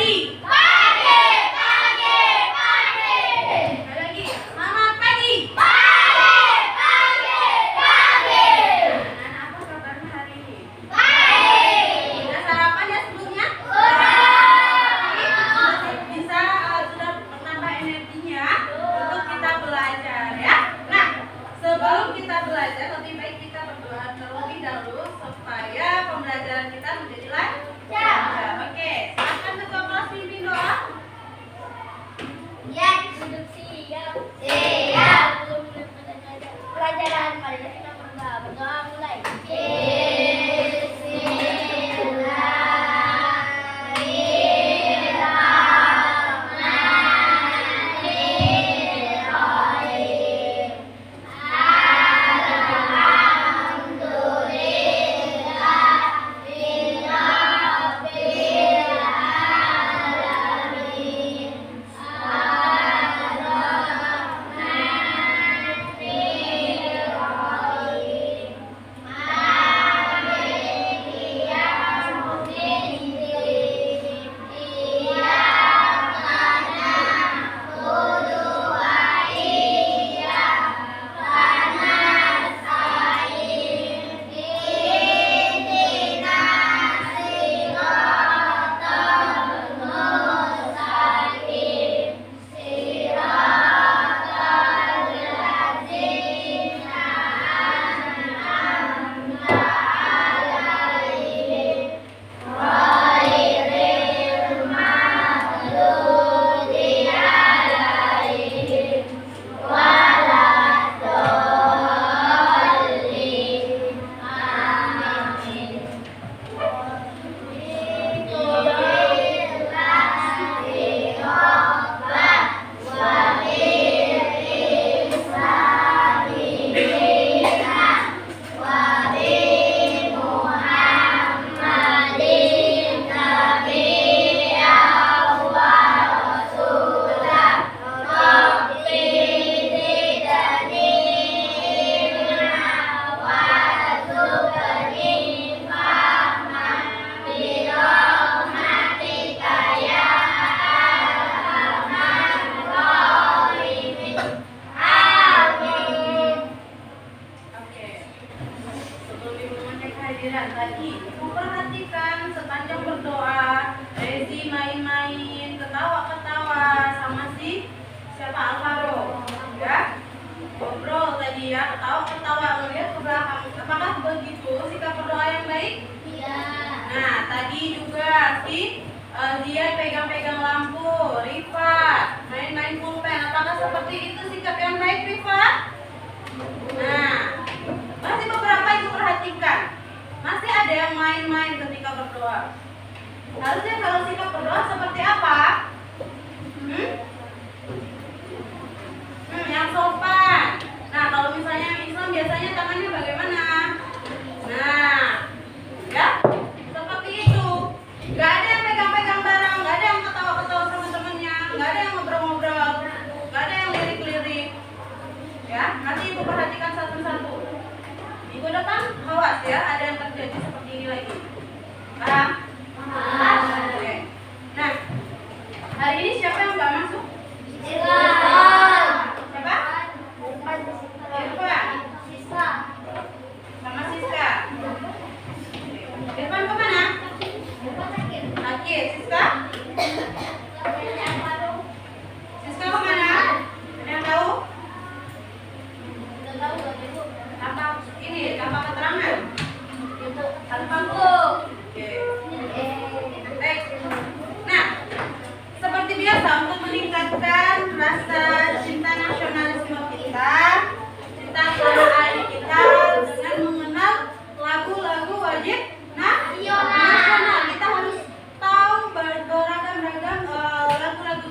pagi. Pagi, pagi, pagi. Ada lagi. Selamat pagi. Pagi, pagi, pagi. Nah, apa kabarnya hari ini? Baik. Sudah sarapan ya sebelumnya? Bisa sudah menambah energinya untuk kita belajar ya. Nah, sebelum kita belajar lebih baik kita berdoa terlebih dahulu supaya pembelajaran kita menjadi lancar. Oke, silakan ketua kelas pimpin doa. Ya, duduk siap. Siap. Pelajaran mari kita berdoa. Berdoa mulai. Oke. Sebelum ibu mengecek kehadiran tadi, ibu perhatikan sepanjang berdoa, Rezi main-main, ketawa-ketawa sama si siapa Alvaro, ya? Ngobrol tadi ya, ketawa-ketawa ngeliat ke belakang. Apakah begitu sikap berdoa yang baik? Iya. Nah, tadi juga si dia pegang-pegang lampu, Rifat main-main pulpen. Apakah seperti itu sikap yang baik, Rifat? Nah, masih beberapa ibu perhatikan. Masih ada yang main-main ketika berdoa. Harusnya kalau sikap berdoa seperti apa? Yang sopan. Nah, kalau misalnya yang Islam biasanya tangannya bagaimana? Nah, ya, seperti itu. Gak ada yang pegang-pegang barang, gak ada yang ketawa-ketawa sama temennya, gak ada yang ngobrol-ngobrol, gak ada yang lirik-lirik. Ya, nanti ibu perhatikan satu-satu. Minggu depan awas ya, ada yang terjadi seperti ini lagi. Paham? Oke. Nah, hari ini siapa yang nggak masuk? Siapa? Irfan. Sama Siska. Irfan kemana? Sakit. Siska? Siska kemana? Ada yang tahu? Tanpa keterangan. Tanpa buku. Oke. Baik. Nah, seperti biasa untuk meningkatkan rasa cinta nasionalisme kita, cinta tanah air kita dengan mengenal lagu-lagu wajib nasional. Kita harus tahu beragam-ragam lagu-lagu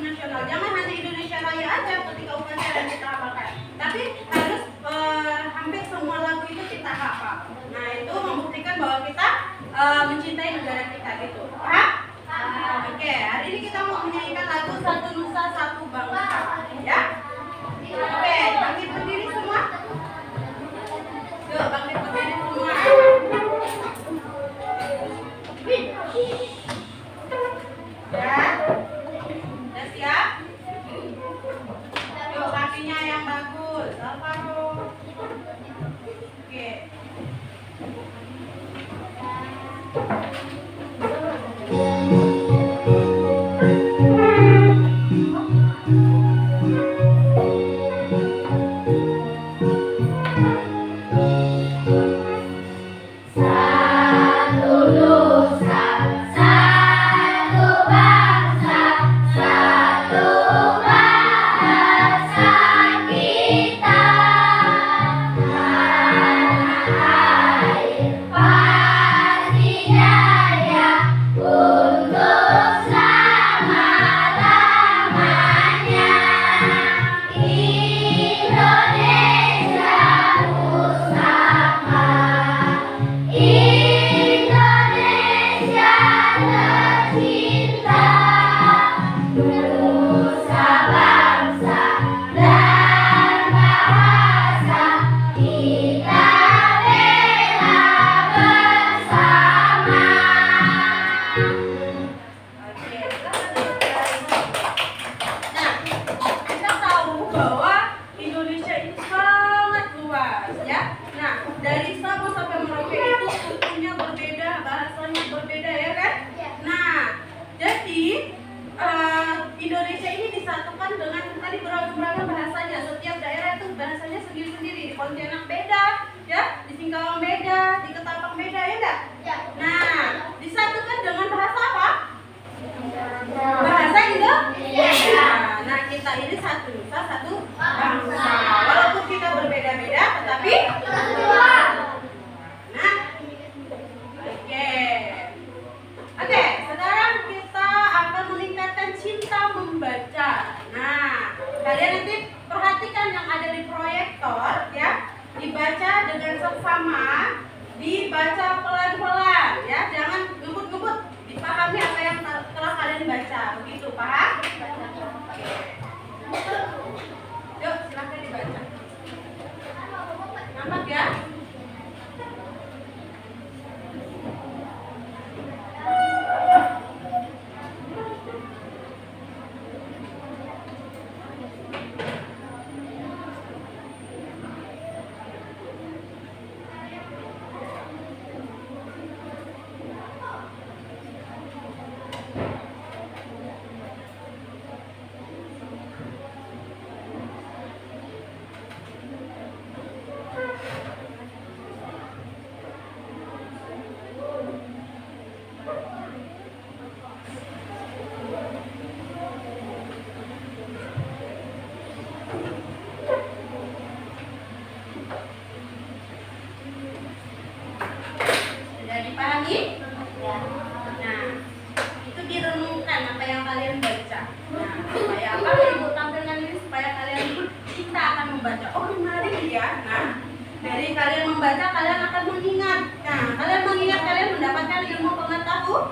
apa yang kalian baca. Nah, supaya apa? Ibu tampilkan ini supaya kalian kita akan membaca. Oh, menarik ya. Nah, dari kalian membaca, kalian akan mengingat. Nah, kalian mengingat, kalian mendapatkan ilmu pengetahuan.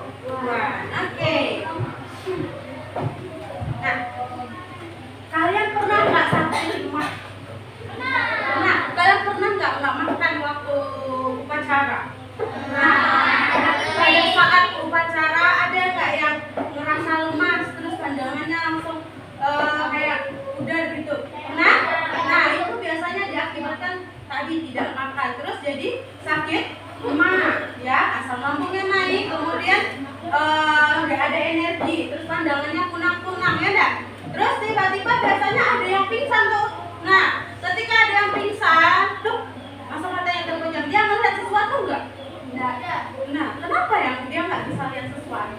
Oke. Nah, kalian pernah nggak sampai rumah? Nah, kalian pernah nggak makan waktu upacara? Nah, pada saat upacara ada nggak yang ngerasa lemas terus pandangannya langsung kayak udah gitu? Nah itu biasanya diakibatkan tadi tidak makan terus jadi sakit mah ya, asam lambungnya naik, kemudian nggak ada energi, terus pandangannya kunang-kunang ya enggak? Terus tiba-tiba biasanya ada yang pingsan tuh. Nah, ketika ada yang pingsan, tuh masa matanya terpejam, dia melihat sesuatu enggak? Tidak ada. Nah, kenapa yang dia nggak bisa lihat sesuatu?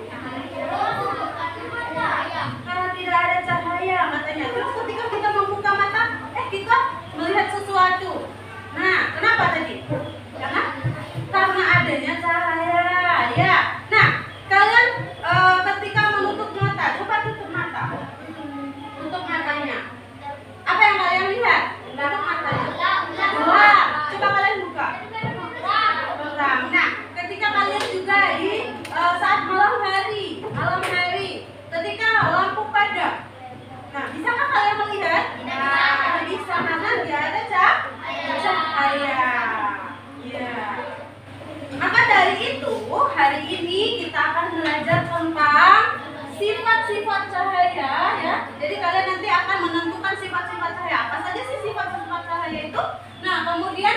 Karena tidak ada cahaya katanya. Terus ketika kita membuka mata, kita melihat sesuatu. Nah, kenapa tadi? Karena adanya cahaya, ya. Nah, kalian ketika menutup mata, coba tutup mata. Tutup matanya. Apa yang kalian lihat? Tutup matanya. Gelap. Coba kalian buka. Terang. Nah, ketika kalian juga di saat malam hari, ketika lampu padam. Nah, bisakah kalian melihat? Nah, bisa karena dia ada cahaya. Ya. Maka dari itu, hari ini kita akan belajar tentang sifat-sifat cahaya ya. Jadi kalian nanti akan menentukan sifat-sifat cahaya. Apa saja sih sifat-sifat cahaya itu? Nah, kemudian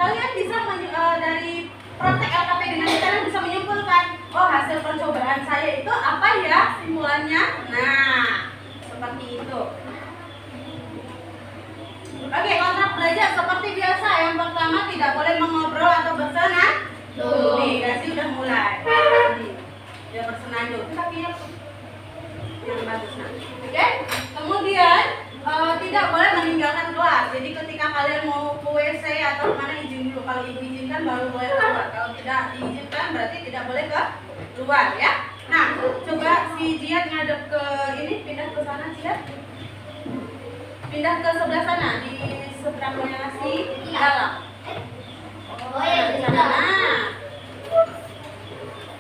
kalian bisa dari praktek LKPD nanti kalian bisa menyimpulkan, oh hasil percobaan saya itu apa ya simpulannya? Nah, seperti itu. Oke, kontrak belajar seperti biasa. Yang pertama tidak boleh mengobrol atau bersenang. Nih, Dasi udah mulai. Dia bersenandung. Tapi yang bagus nah. Oke, kemudian tidak boleh meninggalkan kelas. Jadi ketika kalian mau ke WC atau mana izin dulu. Kalau ibu izinkan baru boleh keluar. Kalau tidak diizinkan berarti tidak boleh ke luar ya. Nah, coba si Jiat ngadep ke ini, pindah ke sana Jiat. Pindah ke sebelah sana di seberangnya si dalam. Oh ya, di sana.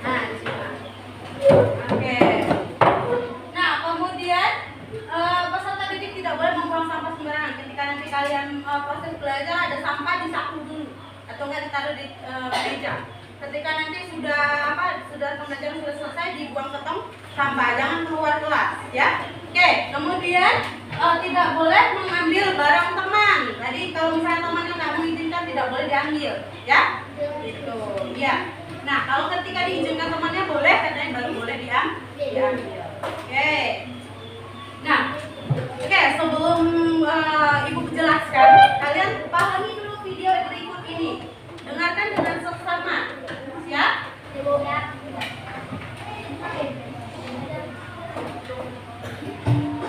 Nah, di sini. Oke. Nah, kemudian peserta didik tidak boleh membuang sampah sembarangan. Ketika nanti kalian proses belajar ada sampah disapu dulu atau enggak ditaruh di meja. Ketika nanti sudah pembelajaran sudah selesai dibuang ke tong sampah, jangan keluar kelas ya. Oke, kemudian tidak boleh mengambil barang teman. Jadi kalau misalnya temannya nggak mengizinkan tidak boleh diambil ya. Gitu ya. Nah, kalau ketika diizinkan temannya boleh, katanya baru boleh diambil. Oke. Nah, sebelum ibu jelaskan, kalian pahami dulu video berikut ini. Dengarkan dengan seksama. Siap?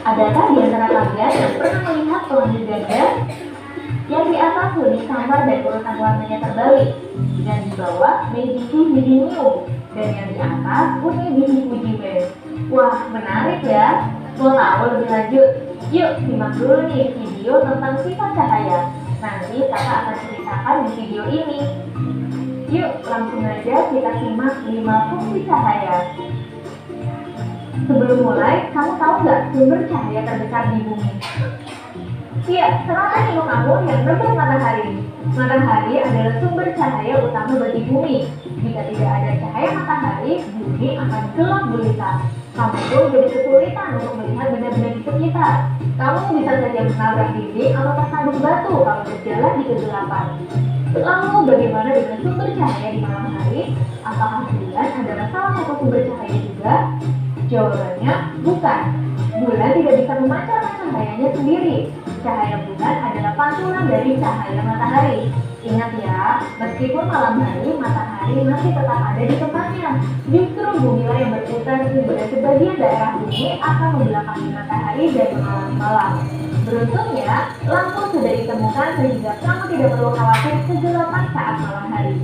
Adakah di antara kalian yang pernah melihat pelangi ganda yang di atas kuning samar dan urutan warnanya terbalik, dan di bawah Meiji Hidinyo dan yang di atas kuning Bihi Fujiwe? Wah, menarik ya. Mau tahu lebih lanjut? Yuk simak dulu nih video tentang sifat cahaya. Nanti kakak akan ceritakan di video ini. Yuk langsung aja kita simak 5 fungsi cahaya. Sebelum mulai, kamu tahu nggak sumber cahaya terbesar di bumi? Iya, serahkan ilmu kamu yang tentang matahari. Matahari adalah sumber cahaya utama bagi bumi. Jika tidak ada cahaya matahari, bumi akan gelap gulita. Kamu pun jadi kesulitan untuk melihat benda-benda di sekitar. Kamu bisa saja menabrak dinding atau tersandung batu kalau berjalan di kegelapan. Lalu bagaimana dengan sumber cahaya di malam hari? Apakah bulan adalah salah satu sumber cahaya juga? Jawabannya bukan. Bulan tidak bisa memancarkan cahayanya sendiri. Cahaya bulan adalah pantulan dari cahaya matahari. Ingat ya, meskipun malam hari, matahari masih tetap ada di tempatnya. Justru bumi lah yang berputar sehingga sebagian daerah bumi akan membelakangi matahari dan mengalami malam. Beruntungnya, lampu sudah ditemukan sehingga kamu tidak perlu khawatir kegelapan saat malam hari.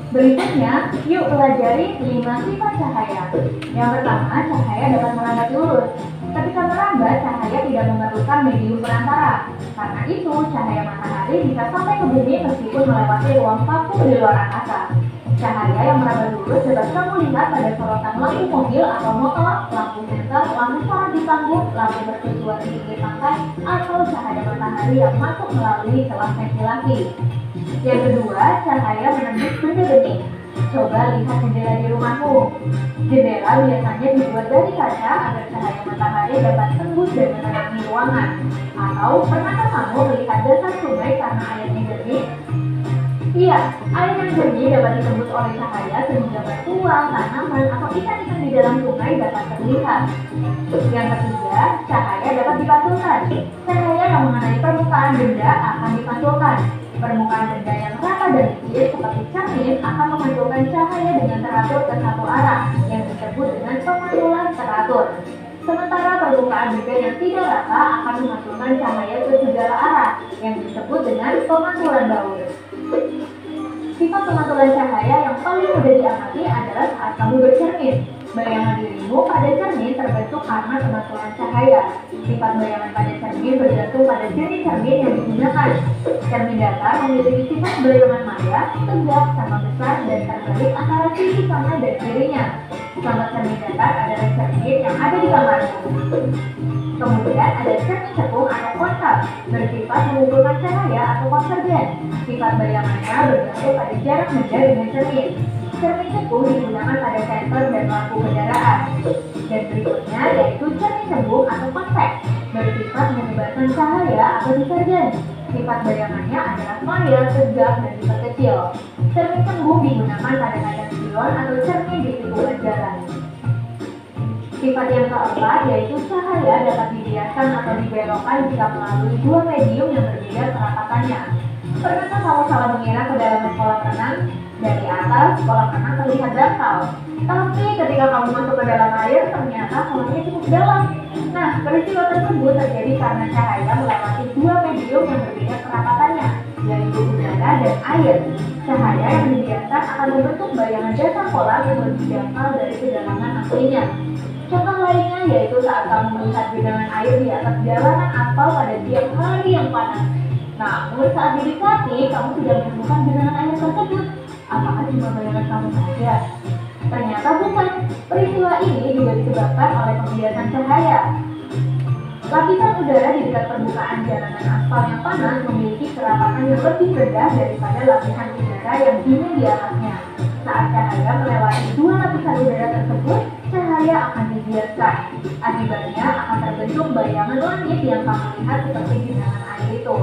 Berikutnya, yuk pelajari 5 sifat cahaya. Yang pertama, cahaya dapat merambat lurus. Ketika merambat, cahaya tidak memerlukan medium perantara. Karena itu, cahaya matahari bisa sampai ke bumi meskipun melewati ruang vakum di luar angkasa. Cahaya yang merambat lurus dapat kamu lihat pada sorotan lampu mobil atau motor, lampu senter, lampu sorot di panggung, lampu mercusuar di pinggir pantai, atau cahaya matahari yang masuk melalui celah ventilasi. Yang kedua, cahaya menembus benda bening. Coba lihat jendela di rumahmu. Jendela biasanya dibuat dari kaca agar cahaya matahari dapat tembus dan menerangi ruangan. Atau pernahkah kamu melihat dasar sungai karena airnya jernih? Iya, air yang jernih dapat ditembus oleh cahaya sehingga batuan, tanaman, atau ikan-ikan di dalam sungai dapat terlihat. Yang ketiga, cahaya dapat dipantulkan. Cahaya yang mengenai permukaan benda akan dipantulkan. Permukaan benda yang rata dan licin seperti cermin akan memantulkan cahaya dengan teratur ke satu arah yang disebut dengan pemantulan teratur. Sementara permukaan benda yang tidak rata akan memantulkan cahaya ke segala arah yang disebut dengan pemantulan baur. Sifat pemantulan cahaya yang paling mudah diamati adalah saat kamu bercermin. Bayangan dirimu pada cermin terbentuk karena pemantulan cahaya. Sifat bayangan pada cermin bergantung pada jenis cermin yang digunakan. Cermin datar memiliki sifat bayangan maya, tegak, sama besar, dan terbalik antara sisi kanan dan kirinya. Contoh cermin datar adalah cermin yang ada di kamarmu. Kemudian ada cermin cekung atau konkav, bersifat mengumpulkan cahaya atau konvergen. Sifat bayangannya bergantung pada jarak benda dengan cermin. Cermin cekung digunakan pada senter dan lampu kendaraan. Dan berikutnya yaitu cermin cembung atau konveks, bersifat menyebarkan cahaya atau divergen. Sifat bayangannya adalah maya, tegak, dan sifat kecil. Cermin cembung digunakan pada kaca spion atau cermin di tikungan jalan. Sifat yang keempat yaitu cahaya dapat dibiaskan atau dibelokkan jika melalui dua medium yang berbeda kerapatannya. Pernahkah kamu salah mengira kedalaman kolam renang? Dari atas, kolam renang terlihat dangkal. Tapi ketika kamu masuk ke dalam air, ternyata kolamnya cukup dalam. Nah, peristiwa tersebut terjadi karena cahaya melewati dua medium yang berbeda kerapatannya, yaitu udara dan air. Cahaya yang dibiaskan akan membentuk bayangan dasar kolam yang lebih dangkal dari kedalaman aslinya. Contoh lainnya yaitu saat kamu melihat genangan air di atas jalanan aspal pada siang hari yang panas. Namun saat didekati, kamu tidak menemukan genangan air tersebut. Apakah cuma bayangan kamu saja? Ternyata bukan. Peristiwa ini juga disebabkan oleh pembiasan cahaya. Lapisan udara di dekat permukaan jalanan aspal yang panas memiliki kerapatan yang lebih rendah daripada lapisan udara yang dingin di atasnya. Saat cahaya melewati dua lapisan udara tersebut, cahaya akan dibiaskan. Akibatnya akan terbentuk bayangan langit yang kamu lihat seperti genangan air itu.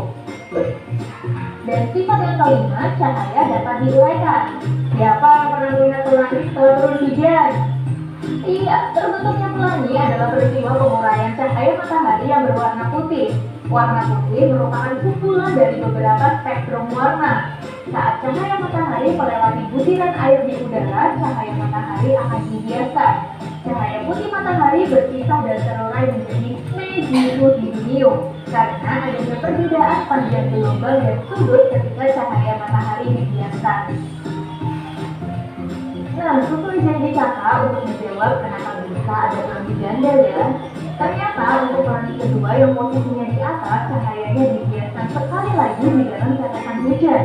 Dan sifat yang kelima, cahaya dapat diuraikan. Siapa yang pernah melihat pelangi setelah turun hujan? Iya, terbentuknya pelangi adalah peristiwa penguraian cahaya matahari yang berwarna putih. Warna putih merupakan kumpulan dari beberapa spektrum warna. Saat cahaya matahari melewati butiran air di udara, cahaya matahari akan dibiaskan. Cahaya putih matahari berpisah dan terurai menjadi megiudinium karena adanya perbedaan panjang gelombang dan sudut ketika cahaya matahari dibiaskan. Nah, sesuai janji kakak untuk menjawab kenapa bisa ada pelangi ganda ya. Ternyata untuk pelangi kedua yang posisinya di atas, cahayanya dibiaskan sekali lagi di dalam tetesan hujan.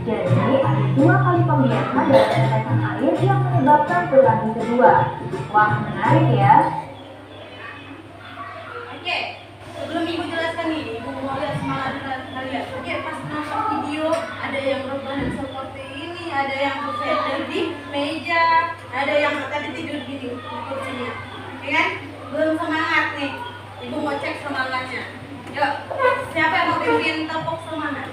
Jadi ada dua kali pembiasan dalam tetesan air yang menyebabkan pelangi kedua. Wah, menarik ya. Oke, sebelum ibu jelaskan nih, ibu mau lihat semangat kalian. Oke, pas nonton video ada yang rebahan seperti ini, ada yang bersandar di meja, ada yang tadi tidur gini kursinya. Oke kan? Belum semangat nih. Ibu mau cek semangatnya. Yuk, siapa yang mau bikin tepuk semangat?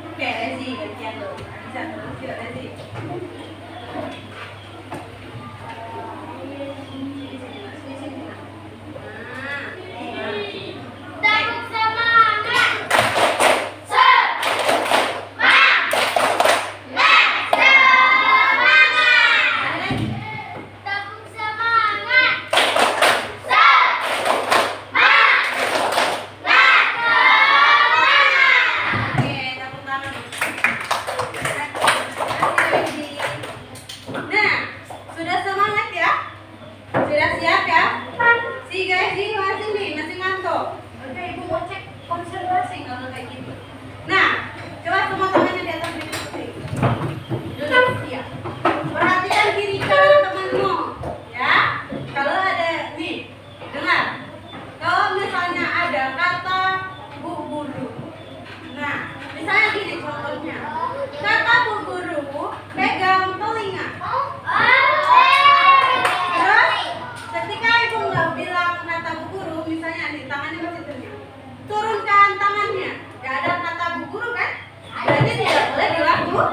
Oke, Rezi, gantian dulu. Bisa terus, yuk Rezi. guys, masih nih, masih ngantuk. Oke, ibu mau cek konsentrasi kalau kayak gitu. Nah, coba semua tangannya di atas diri. Duduk siap. Perhatikan kiri kanan temanmu, ya. Kalau ada nih, dengar. Kalau misalnya ada kata bu guru. Nah, misalnya gini contohnya. Kata bu guru pegang telinga. Terus ketika ibu nggak bilang kata bu guru, misalnya nih tangannya masih tegak, turunkan tangannya. Gak ada kata bu guru kan? Berarti tidak boleh dilakukan.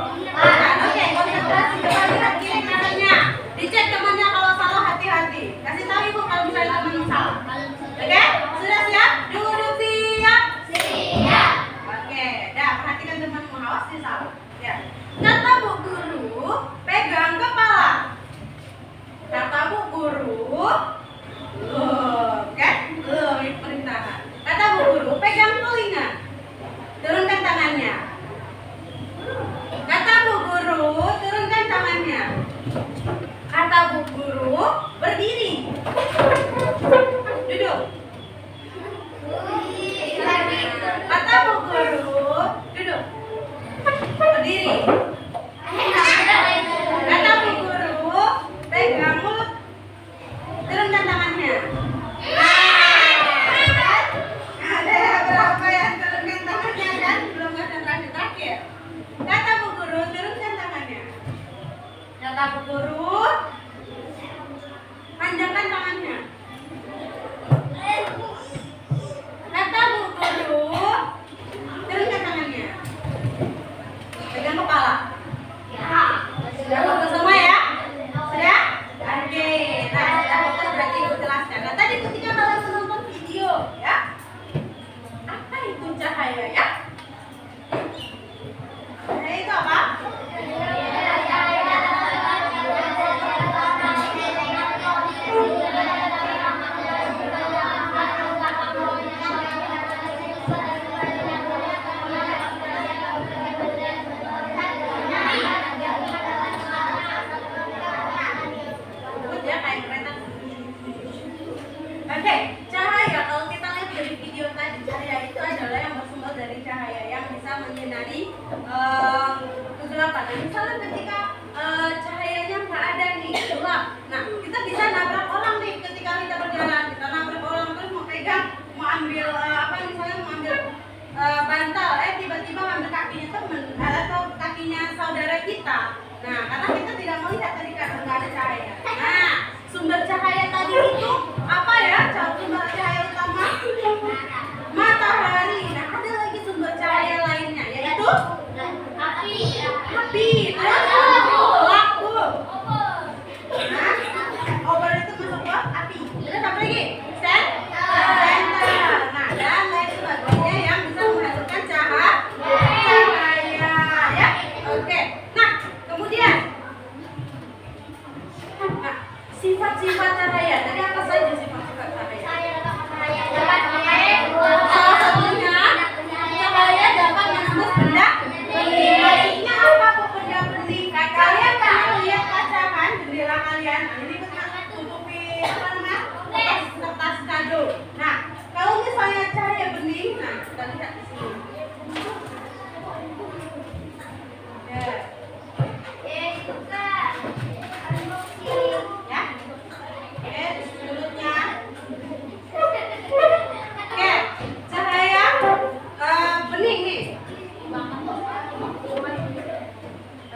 Oke, konsentrasi coba lihat kiri kanannya. Dicek temannya kalau salah hati-hati. Kasih tahu ibu kalau misalnya temanmu salah. Oke, sudah siap? Duduk siap. Siap. Oke, dah perhatikan temanmu, awas dia salah. Ya. Kata bu guru pegang kepala. Kata bu guru, kan? Ini perintahan. Kata bu guru pegang telinga. Turunkan tangannya. Kata bu guru turunkan tangannya. Kata bu guru berdiri. Duduk. Kata bu guru duduk. Berdiri. Kata bu guru pegang mulut. Turunkan tangannya. Ada berapa yang turunkan tangannya kan? Belum konsentrasi terakhir. Kata bu guru turunkan tangannya. Kata bu guru panjangkan tangannya. Kata bu guru turunkan tangannya. Pegang kepala. Sudah fokus semua ya? Sudah? Oke. Nah, sudah fokus berarti ibu jelaskan. Nah, tadi ketika kalian menonton video, ya, apa itu cahaya ya? Cahaya itu apa? Sebut ya kayak kereta. Oke, cahaya kalau kita lihat dari video tadi, cahaya itu adalah yang bersumber dari cahaya yang bisa menyinari kegelapan. Nah, misalnya ketika cahayanya nggak ada nih, gelap. Nah, kita bisa nabrak orang nih ketika kita berjalan. Kita nabrak orang terus mau pegang, mau ambil misalnya mau ambil bantal, tiba-tiba ambil kakinya temen atau kakinya saudara kita. Nah, karena kita tidak melihat tadi karena nggak ada cahaya. Nah, sumber cahaya tadi itu apa ya? Sumber cahaya utama matahari. Nah, ada lagi sumber cahaya lainnya yaitu api. Terus lampu. Nah, obor itu masuk ke api. Terus apa lagi? Senter. Nah, dan lain sebagainya yang bisa menghasilkan cahaya. Ya, oke. Nah, kemudian sifat-sifat cahaya. Tadi apa saja sifat-sifat cahaya? Salah satunya cahaya dapat menembus benda bening. Maksudnya apa kok benda bening? Kalian pernah lihat kaca kan jendela kalian? Nah, ini tutupi apa namanya? Kertas kado. Nah, kalau misalnya cahaya bening, nah kita lihat di sini. Ya. Ya. Oke, mulutnya. Oke, cahaya bening nih.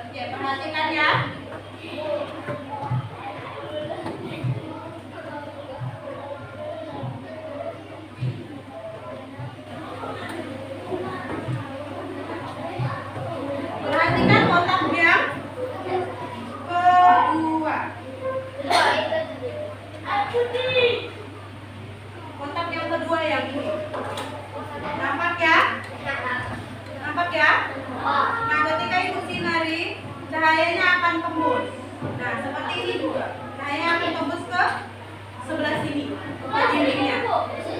Oke, perhatikan ya. Perhatikan kotak yang kedua. Kotak yang kedua yang ini. Nampak ya? Nampak ya? Nah, ketika ibu sinari, cahayanya akan tembus. Nah, seperti ini juga. Cahayanya akan tembus ke sebelah sini, ke dindingnya.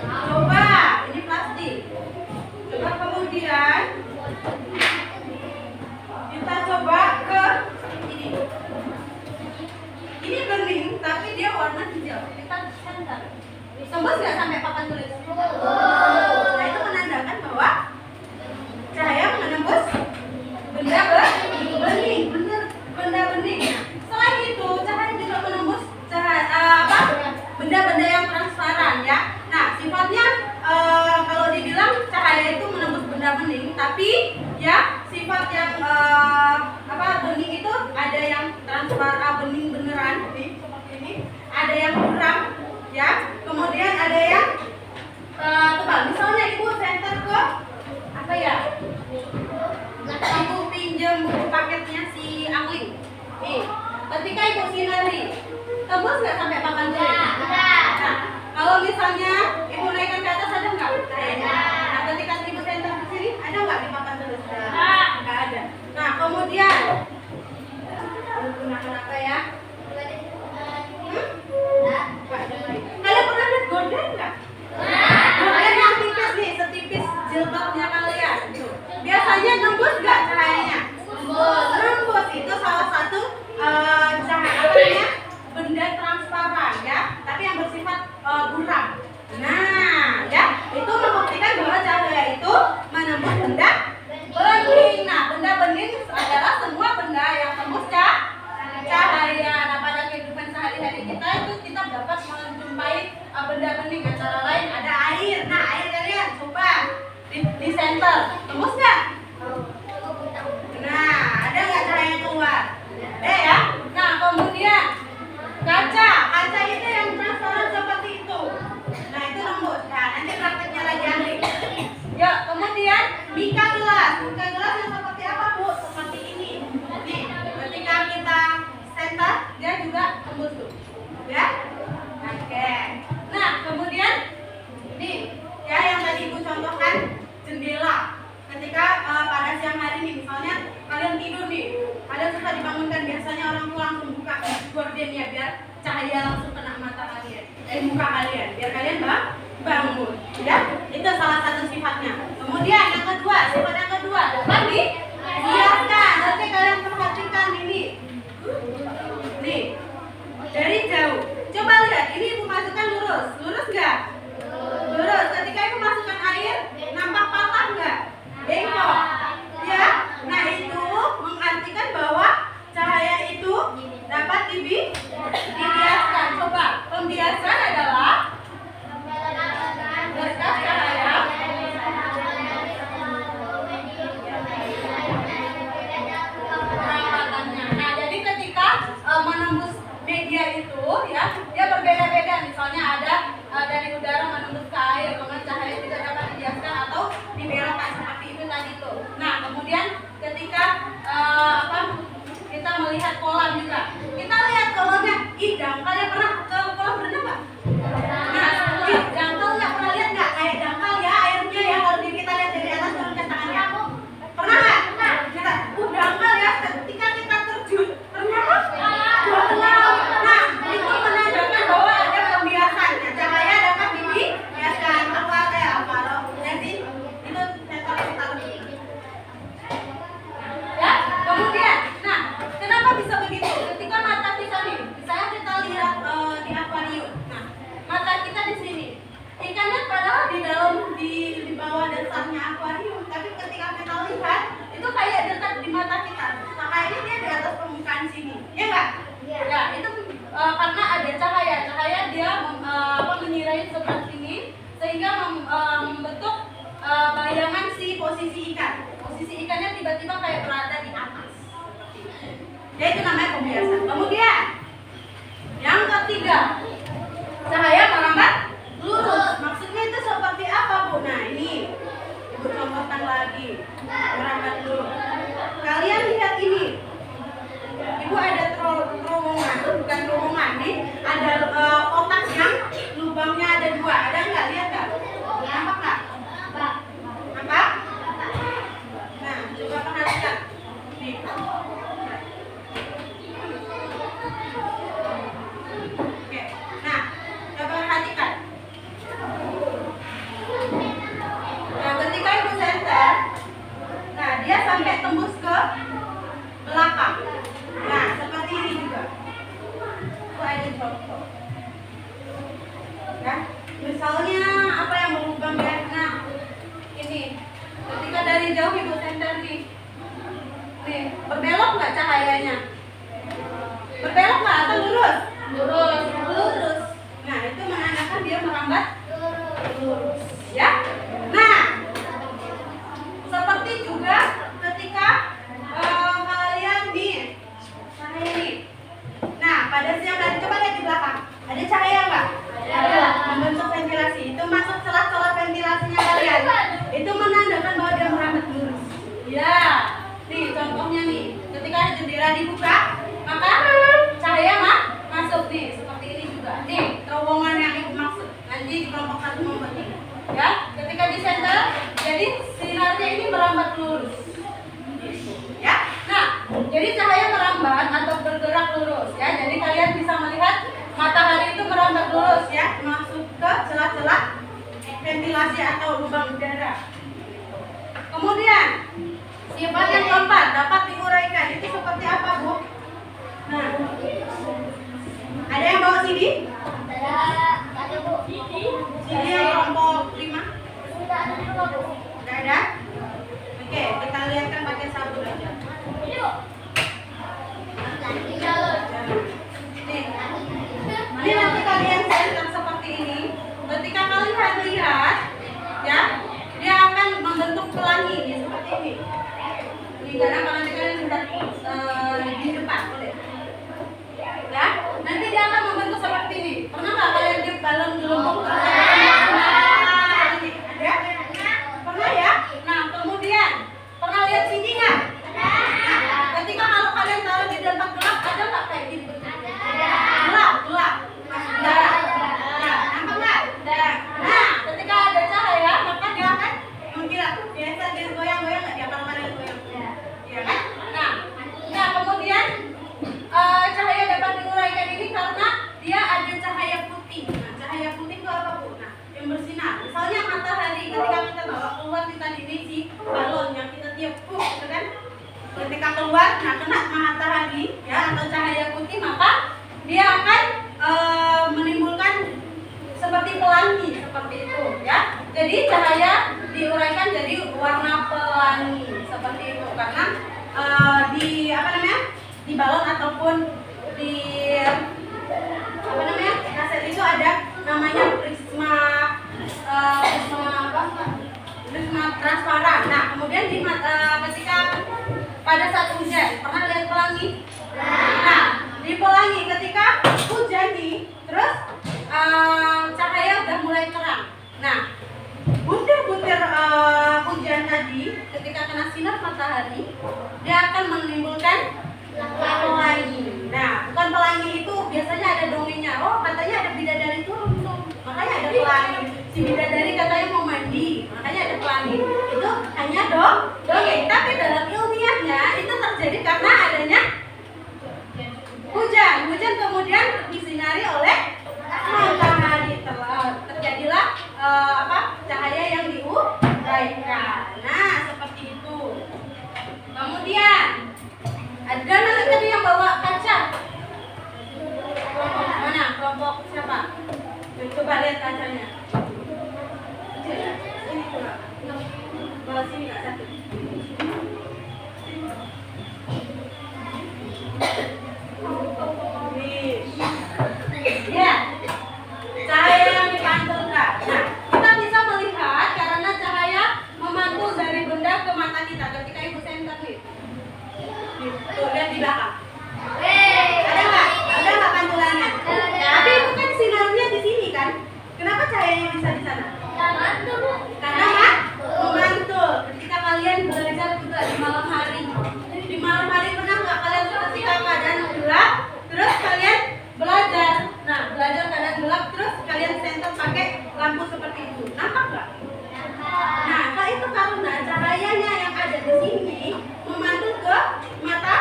Coba, ini plastik. Coba kemudian kita coba ke ini. Ini bening, tapi dia warna hijau. Kita center. Tembus nggak sampai papan tulis? Nah, itu menandakan bahwa cahaya menembus benda bening, benda bening. Selain itu, cahaya juga menembus benda-benda yang transparan ya. Nah, sifatnya kalau dibilang cahaya itu menembus benda bening, tapi ya sifat yang bening itu ada yang transparan, bening beneran seperti ini, ada yang buram ya, kemudian ada yang tebal. Misalnya ibu center ke apa ya? Ibu pinjam buku paketnya si Angling. Nih, ketika ibu sinari, tembus nggak sampai papan tulis? Nah, kalau misalnya ibu naikkan ke atas ada nggak cahayanya? Nah, ketika ibu center ke sini ada nggak di papan tulis? Nggak ada. Nah, kemudian gunakan apa ya? Kalian pernah lihat gorden nggak? Gorden yang tipis nih, setipis jilbabnya kalian. Biasanya nembus nggak cahayanya? Nembus. Itu salah satu cahaya benda transparan ya, tapi yang bersifat buram. Nah, ya, itu membuktikan bahwa cahaya itu menembus benda bening. Nah, benda bening adalah semua benda yang tembus cahaya. Nah, pada kehidupan sehari-hari kita itu kita dapat menjumpai benda bening, antara lain ada air. Nah, air kalian coba di center, tembus nggak? Nah, ada nggak cahaya keluar? Ada ya. Nah, kemudian kaca itu yang transparan seperti itu. Nah, itu tembus. Nah, nanti prakteknya lagi Andri. Ya, kemudian mika gelas yang seperti apa Bu? Seperti ini. Nih, ketika kita center dia juga tembus tuh, ya. Oke. Nah, kemudian nih, ya yang tadi Ibu contohkan jendela. Ketika pada siang hari nih, misalnya kalian tidur nih, kalian suka dibangunkan, biasanya orang tua langsung buka gordennya biar cahaya langsung kena mata kalian, muka kalian, biar kalian bangun, ya. Itu salah satu sifatnya. Kemudian yang kedua, sifat yang kedua, dapat dihiaskan. Nanti kalian perhatikan ini, nih, dari jauh. Coba lihat, ini Ibu masukkan lurus nggak? Lurus. Ketika Ibu masukkan air, nampak patah nggak? Bengkok, ya. Nah, itu mengartikan bahwa cahaya itu dapat dibiaskan. Coba, pembiasan adalah berkas cahaya perawatannya. Nah, jadi ketika menembus media itu, ya, dia berbeda-beda. Misalnya ada dari udara menembus ke air, kemudian cahaya juga dapat dibiaskan atau dibelokkan seperti itu tadi tuh. Nah, kemudian ketika kita melihat kolam juga, kita lihat kolamnya dangkal. Ya, pernah ke kolam berenang nggak? Nah, dangkal nggak pernah lihat nggak? Kayak dangkal ya airnya ya, kalau kita lihat dari atas turun ke tangannya. Pernah nggak? Kita dangkal ya, ketika kita terjun ternyata dalam. Nah, itu menandakan bahwa ada pembiasan. Nah, cahaya dapat dibiaskan. Kalau jadi itu ya. Kemudian, nah, kenapa bisa begitu? Ketika mata kita nih, misalnya kita lihat di akuarium. Nah, mata kita di sini. Ikannya padahal di bawah dasarnya akuarium, tapi ketika kita lihat itu kayak dekat di mata kita. Nah, kayaknya dia di atas permukaan sini. Ya enggak? Ya, itu karena ada cahaya dia menyirai sebelah sini sehingga membentuk bayangan si posisi ikan. Posisi ikannya tiba-tiba kayak berada di atas. Ya, itu namanya pembiasan. Kemudian yang ketiga, cahaya merambat lurus. Maksudnya itu seperti apa Bu? Nah, ini Ibu contohkan lagi, merambat lurus. Kalian lihat ini, Ibu ada terowongan, bukan terowongan nih, ada kotak yang lubangnya ada dua. Ada nggak? Lihat nggak? Nampak nggak? Nampak? Nah, coba perhatikan. Nih. Oke. Nah, coba perhatikan. Nah, ketika Ibu center, nah dia sampai tembus ke belakang. Nah, seperti ini juga. Itu ada contoh. Ya. Misalnya apa yang berlubang ya? Nah, ini ketika dari jauh ibu senter nih, berbelok nggak cahayanya? Berbelok nggak atau lurus? Lurus. Lurus. Nah, itu menandakan dia merambat lurus. Ya. Nah, seperti juga ketika kalian nih, cahaya nih. Nah, pada siang hari coba lihat di belakang. Ada cahaya nggak? Ada. Membentuk ventilasi. Itu masuk celah-celah ventilasinya kalian. Itu menandakan bahwa dia merambat lurus. Ya. Nih, contohnya nih. Ketika jendela dibuka, maka cahaya masuk nih. Seperti ini juga. Nih, terowongan yang ibu maksud. Nanti di kelompok 1 kelompok 3. Ya, ketika di center, jadi sinarnya ini merambat lurus. Ya. Nah, jadi cahaya merambat atau bergerak lurus ya. Jadi kalian bisa melihat matahari itu merambat lurus ya, masuk ke celah-celah ventilasi atau lubang udara. Kemudian sifat yang keempat dapat diuraikan itu seperti apa, Bu? Nah, ada yang bawa CD? Ada Bu. CD yang kelompok 5? Sudah ada juga Bu. Nggak ada? Oke, kita lihatkan pakai sabun aja. Ini Bu. Lagi jalur. Nih, ini nanti kalian center seperti ini. Ketika kalian lihat, ya, dia akan membentuk pelangi nih, seperti ini. Ini karena kalian sudah di depan, boleh. Ya, nanti dia akan membentuk seperti ini. Pernah nggak kalian di balon gelembung? Ini ada? Pernah ya? Nah, kemudian pernah lihat CD nggak? Nah, ketika kalau kalian taruh di tempat gelap, ada nggak kayak gini? Gelap. Nah, nampak nggak? Nah, ketika ada cahaya, maka dia akan mengkilat. Biasa dia goyang-goyang nggak? Dia akan goyang. Iya kan? Nah, kemudian cahaya dapat diuraikan ini karena dia ada cahaya putih. Nah, cahaya putih itu apa, Bu? Nah, yang bersinar. Misalnya matahari, ketika kita bawa keluar kita ini si balon yang kita tiup, gitu kan? Ketika keluar, nah kena matahari ya atau cahaya putih, maka dia akan menimbulkan seperti pelangi seperti itu ya. Jadi cahaya diuraikan jadi warna pelangi seperti itu karena di balon ataupun di kaset itu ada namanya prisma transparan. Nah, kemudian ketika pada saat hujan pernah lihat pelangi? Nah, di pelangi ketika hujan nih, terus cahaya udah mulai terang. Nah, butir-butir hujan tadi ketika kena sinar matahari, dia akan menimbulkan pelangi. Nah, bukan pelangi itu biasanya ada dongengnya. Oh, katanya ada bidadari turun tuh, makanya ada pelangi. Si bidadari katanya mau mandi, makanya ada pelangi. Itu hanya dongeng. Tapi dalam ilmiahnya itu terjadi karena adanya hujan. Hujan kemudian disinari oleh matahari, terjadilah cahaya yang diuraikan. Nah, seperti itu. Kemudian ada nanti tadi yang bawa kaca. Kelompok mana? Kelompok siapa? Coba lihat kacanya. Ini coba. Bawa sini nggak satu. Ya, cahaya yang dipantulkan. Nah, kita bisa melihat karena cahaya memantul dari benda ke mata kita ketika ibu senter nih. Tuh, lihat di belakang. Ada nggak pantulannya? Tapi itu kan sinarnya di sini kan. Kenapa cahayanya bisa di sana? Karena memantul. Ketika kalian belajar juga di malam hari. Di malam hari pernah nggak kalian ketika keadaan gelap, terus kalian belajar. Nah, belajar keadaan gelap, terus kalian senter pakai lampu seperti itu. Nampak nggak? Nah, itu karena cahayanya yang ada di sini memantul ke mata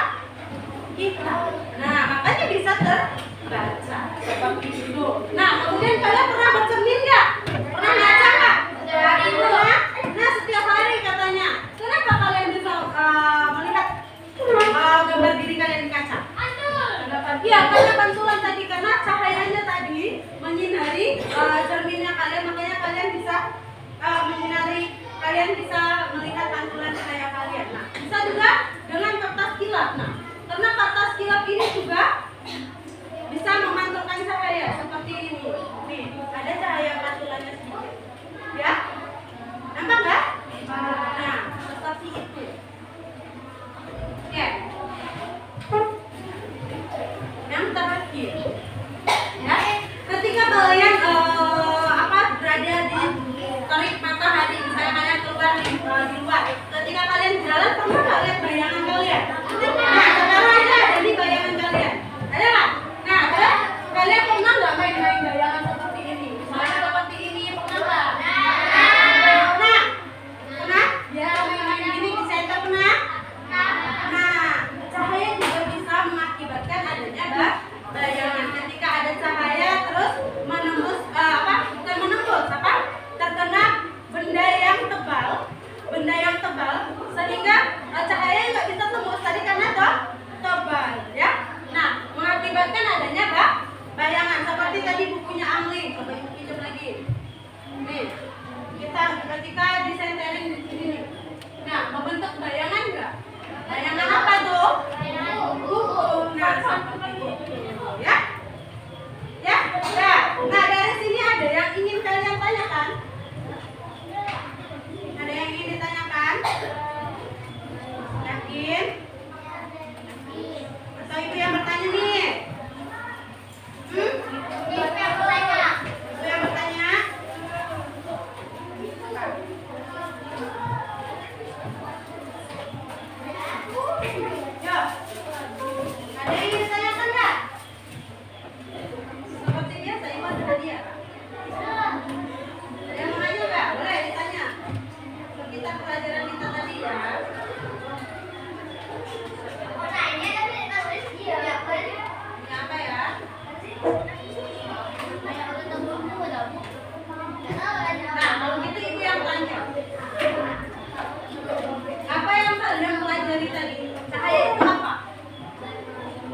kita. Nah, makanya bisa terbaca seperti itu. Nah, kemudian kalian pernah bercermin nggak? Pernah ngaca nggak? Pernah. Nah, setiap hari katanya. Kenapa kalian bisa melihat gambar diri kalian di kaca? Iya, karena pantulan tadi, karena cahayanya tadi menyinari cerminnya kalian ketika disenterin di sini. Nah, membentuk bayangan nggak? Bayangan apa tuh? Hukum. Nah, seperti itu. Ya? Ya? Nah, dari sini ada yang ingin kalian tanyakan? Ada yang ingin ditanyakan? Yakin? Atau ibu yang bertanya nih? Ibu yang bertanya? Yuk. Ada yang ingin ditanyakan nggak? Seperti biasa, ibu ada hadiah. Ada yang mau nanya nggak? Boleh ditanya. Sekitar pelajaran kita tadi ya. Ini apa ya? Nah, kalau gitu ibu yang tanya. Apa yang kalian pelajari tadi? Cahaya itu apa?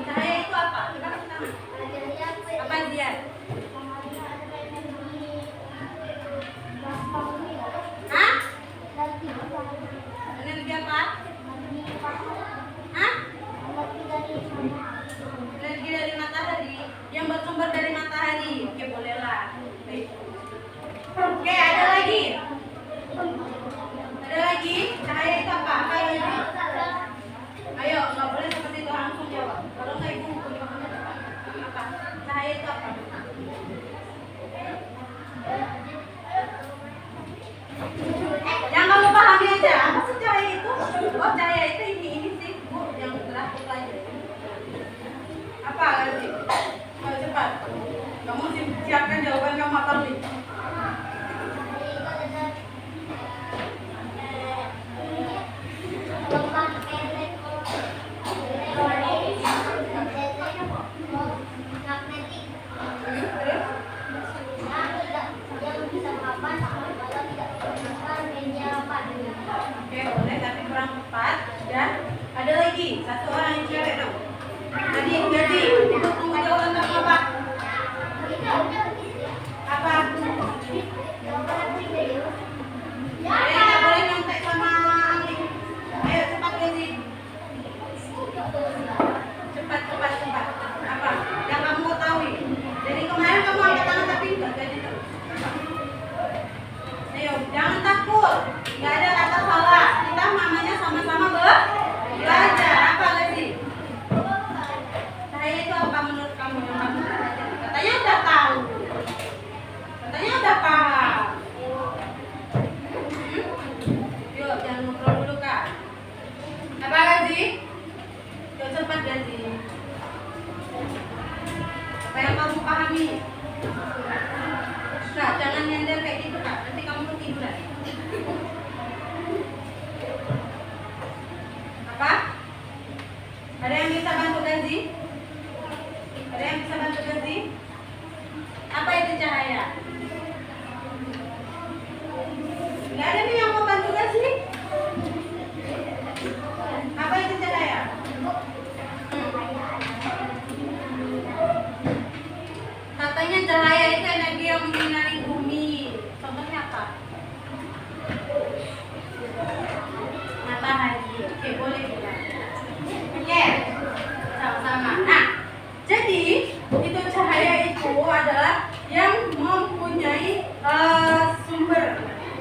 Cahaya itu apa? Coba kasih tangan. Apa dia? Hah? Energi apa? Hah? Energi dari matahari yang bersumber dari matahari. Oke, bolehlah. Baik. Oke, ada lagi? Ada lagi? Cahaya itu apa? Apa lagi? Ayo, nggak boleh seperti itu, langsung jawab. Kalau nggak ibu hukum kamu. Apa? Cahaya itu apa? Yang kamu pahami aja. Apa sih cahaya itu? Oh, cahaya itu ini sih, Bu, yang telah aku pelajari. Apa lagi? Ayo cepat. Kamu siapkan jawaban kamu apa nih? Oke, boleh, tapi kurang tepat. Dan ada lagi satu orang yang cewek dong. Tadi jadi ibu tunggu jawaban kamu apa? Apa? Nggak boleh nyontek sama Anggi. Ayo cepat Gazi. Cepat. Apa? Yang kamu mau tahu. Jadi kemarin kamu angkat tangan tapi nggak jadi tuh. Ayo, jangan takut. Nggak ada kata salah. Kita namanya sama-sama belajar. Apa lagi? Cahaya itu apa menurut kamu yang kamu belajar? Katanya udah tahu. Katanya udah paham. Yuk, jangan ngobrol dulu kak. Apa Gazi? Yuk cepat Gazi. Apa yang kamu pahami? Nah, jangan nyender kayak gitu kak. Nanti kamu ketiduran. Apa? Ada yang bisa bantu Gazi? Ada yang bisa bantu Gazi? Apa itu cahaya? Nggak ada nih yang mau bantu Gazi? Apa itu cahaya? Katanya cahaya itu energi yang menyinari bumi. Contohnya apa? Matahari. Oke, boleh bukan? Oke, sama-sama. Nah, jadi itu cahaya itu adalah yang mempunyai sumber.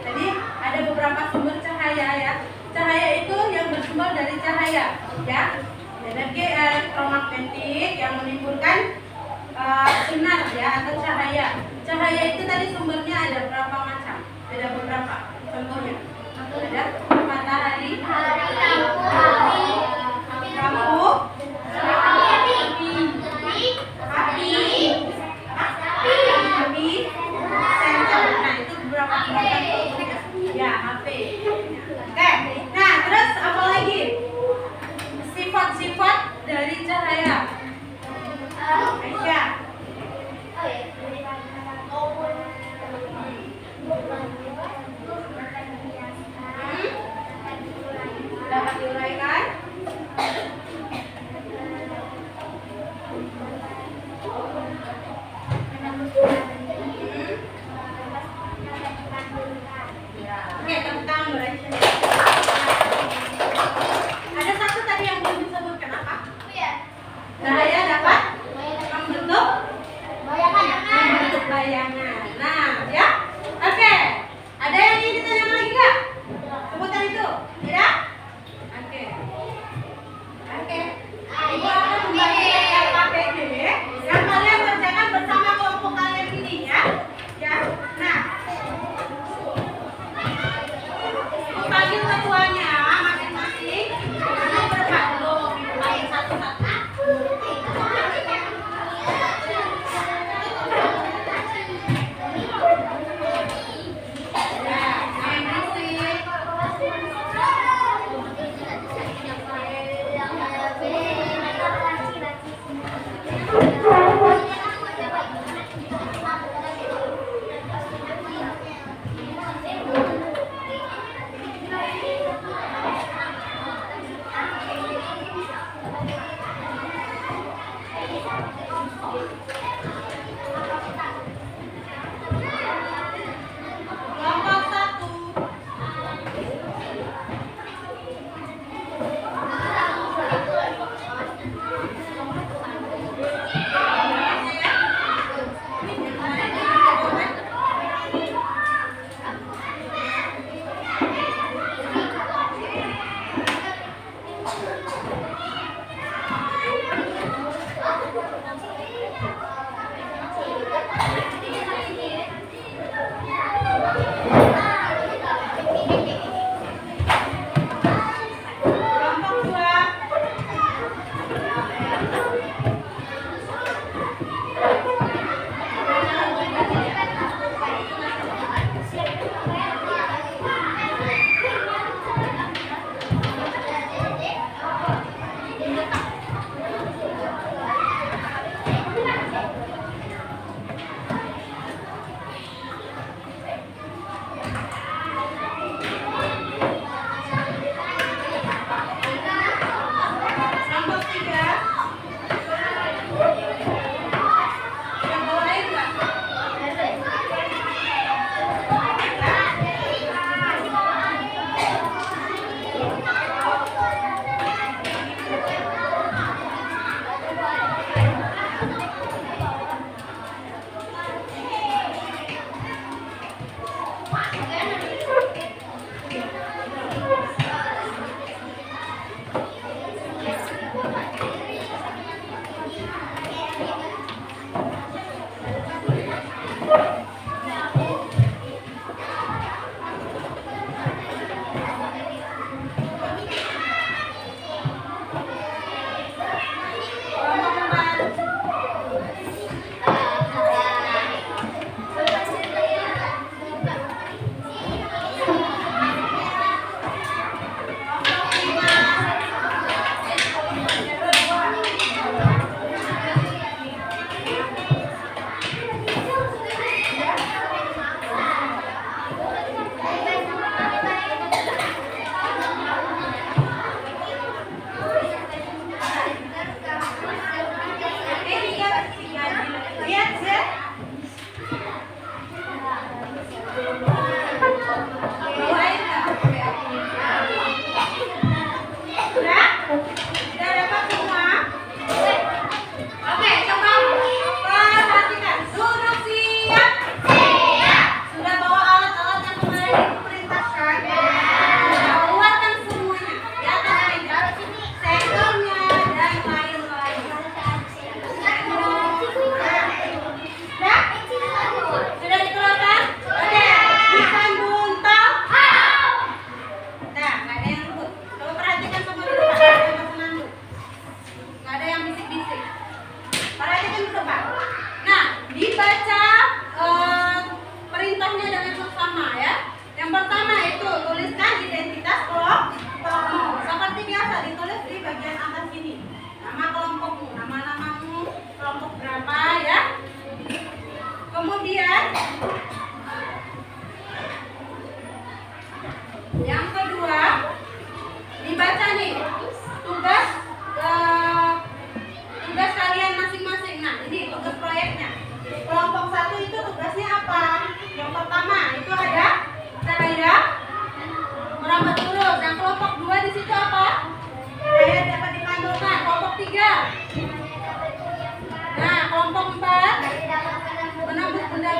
Jadi ada beberapa sumber cahaya ya. Cahaya itu yang bersumber dari cahaya, ya. Energi elektromagnetik yang menimbulkan sinar ya atau cahaya. Cahaya itu tadi sumbernya ada berapa macam? Ada beberapa. Contohnya ada matahari, lampu, api, sensor. Nah itu beberapa ya HP. Oke. Nah terus apa lagi? Sifat-sifat dari cahaya. Aisyah. Dapat diuraikan? bayangan. Nah, ya. Oke. Ada yang ingin ditanyakan lagi nggak? Sebutan itu. Tidak? Oke. Oke. Ibu akan membagi LKPD yang kalian kerjakan bersama kelompok kalian ini ya. Ya. Nah, panggil ketuanya masing-masing. Nanti berdebat dulu, dipanggil satu-satu. Kelompok satu. Kelompok dua. Kelompok tiga. Yang bawa air nggak? Kelompok empat. Kelompok lima. Lihat ya. Bawa air nggak? Sudah? Sudah dapat semua? Oke, coba perhatikan. Duduk siap. Sudah bawa alat-alat yang kemarin diperintahkan? Keluarkan semuanya. Di atas meja. Sensornya dan lain-lain. Sudah dikeluarkan? Oke, disambung tol. Nah, nggak ada yang ribut. Coba perhatikan semua dulu, Pak. Ada yang senandung. Nggak ada yang bisik-bisik. Perhatikan dulu, Pak. Nah, dibaca perintahnya dengan seksama ya. Yang pertama itu tuliskan identitas kelompokmu. Seperti biasa ditulis di bagian atas sini. Nama kelompokmu, nama-namamu, kelompok berapa ya. Kemudian yang kedua dibaca nih tugas kalian masing-masing. Nah, ini tugas proyeknya. Kelompok satu itu tugasnya apa? Yang pertama itu ada saya merambat lurus. Yang kelompok dua di situ apa? Saya dapat dipantulkan. Kelompok tiga. Nah, kelompok empat menembus benda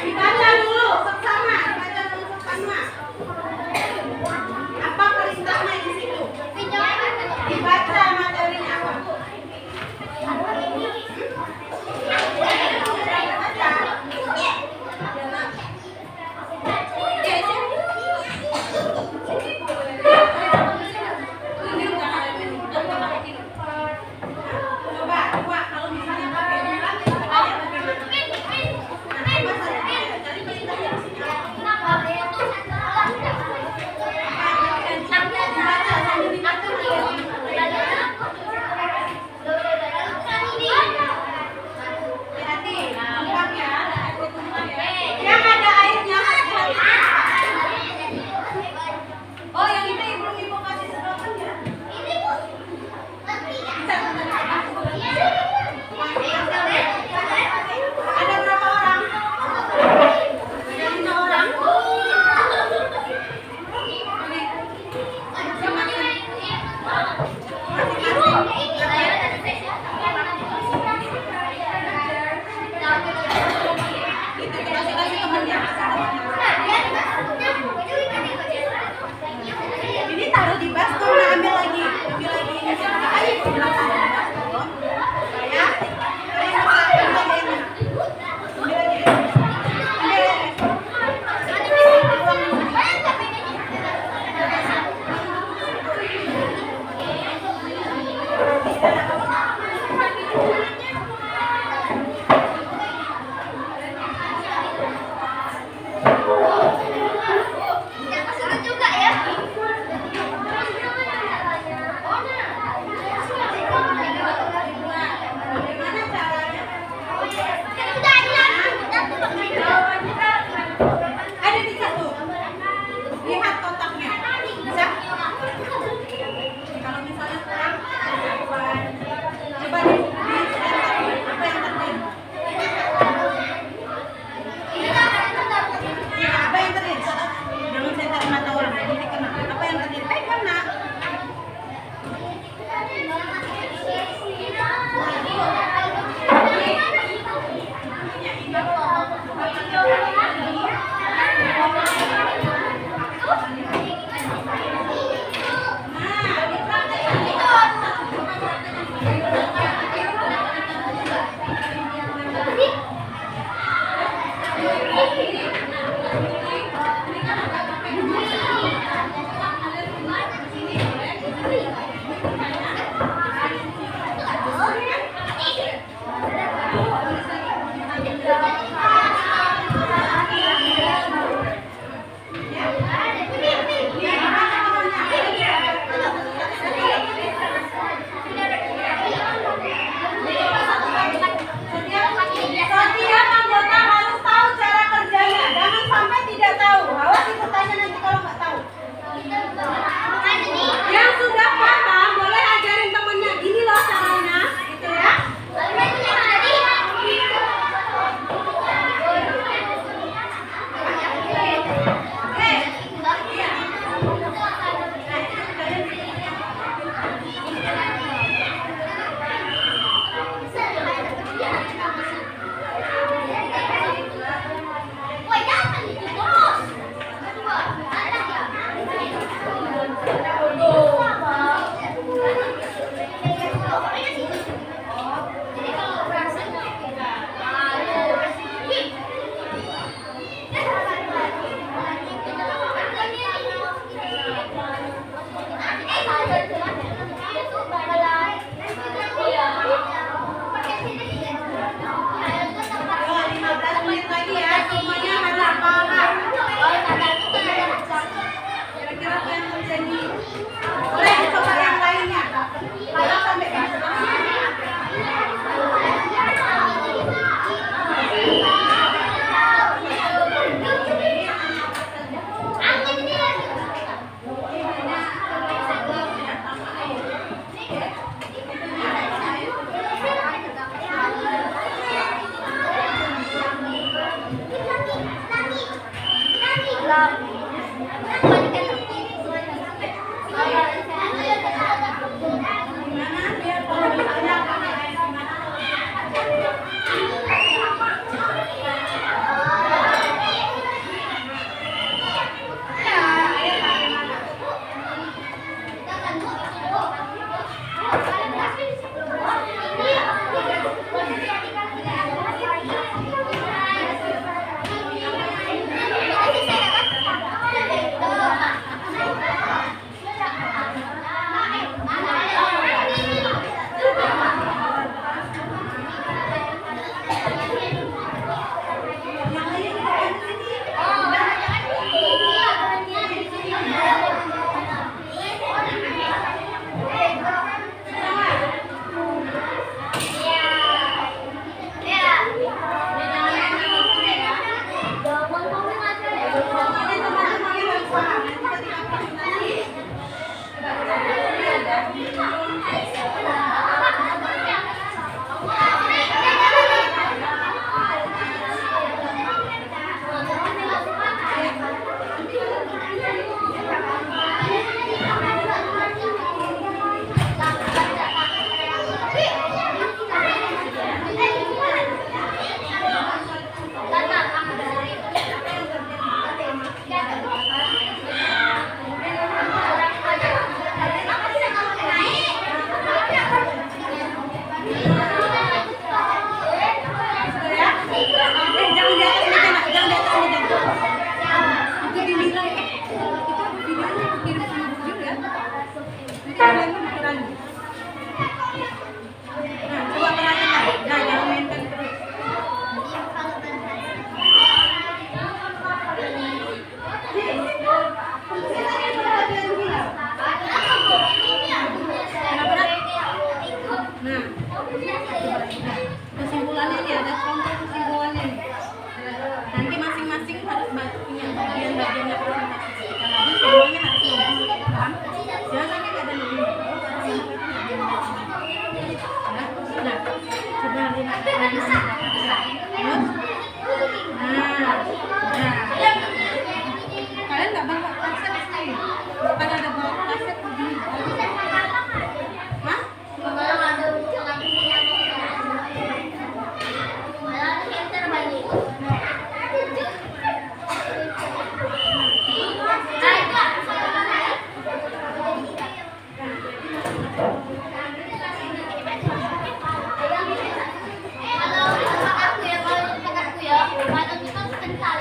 Dibaca dulu seksama, dibaca dulu seksama. Apa perintahnya di situ? Dibaca materinya apa? Coba kalau misalnya pakai bulan, bagaimana? Cari perintahnya di sini apa? Hati-hati, tumpah ya, tumpah ya. Yang ada airnya, oh yang itu belum ibu kasih sedotan ya? Ada berapa orang? Ada 5 orang. Itu kasih temennya. Ini taruh di baskom, nah ambil lagi. Ambil lagi. Ayo pulang taruh di baskom. Ya. Ambil lagi. Bagaimana caranya? Ada di satu. Lihat kotaknya. Bisa? Kalau misalnya kurang, coba di apa yang terjadi? Apa yang terjadi? Jangan center mata orang. Nanti kena. Apa yang terjadi? Kena. Setiap anggota harus tahu cara kerjanya. Jangan sampai tidak tahu. Awas itu tanya nanti kalau nggak tahu. Yang sudah paham boleh ajarin temennya. Gini loh caranya, gitu ya. Gimana biar kalau misalnya Kesimpulannya nih, ada kelompok kesimpulannya nih. Nanti masing-masing harus punya bagian-bagiannya presentasi. Karena semuanya harus ngomong, paham? Jangan sampai nggak ada ngomong. Nah, coba lihat lagi. Kalian nggak bawa kaset sih? Kan ada bawa kaset begini. Hah? Kalau aku ya, kalau aku ya, kalau kita kental,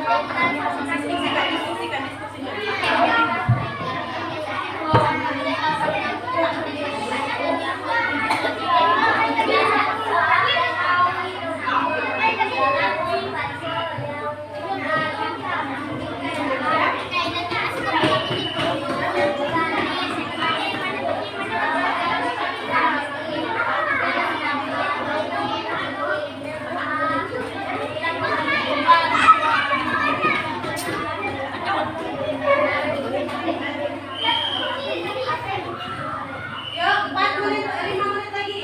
Yuk, 4 menit, 5 menit lagi.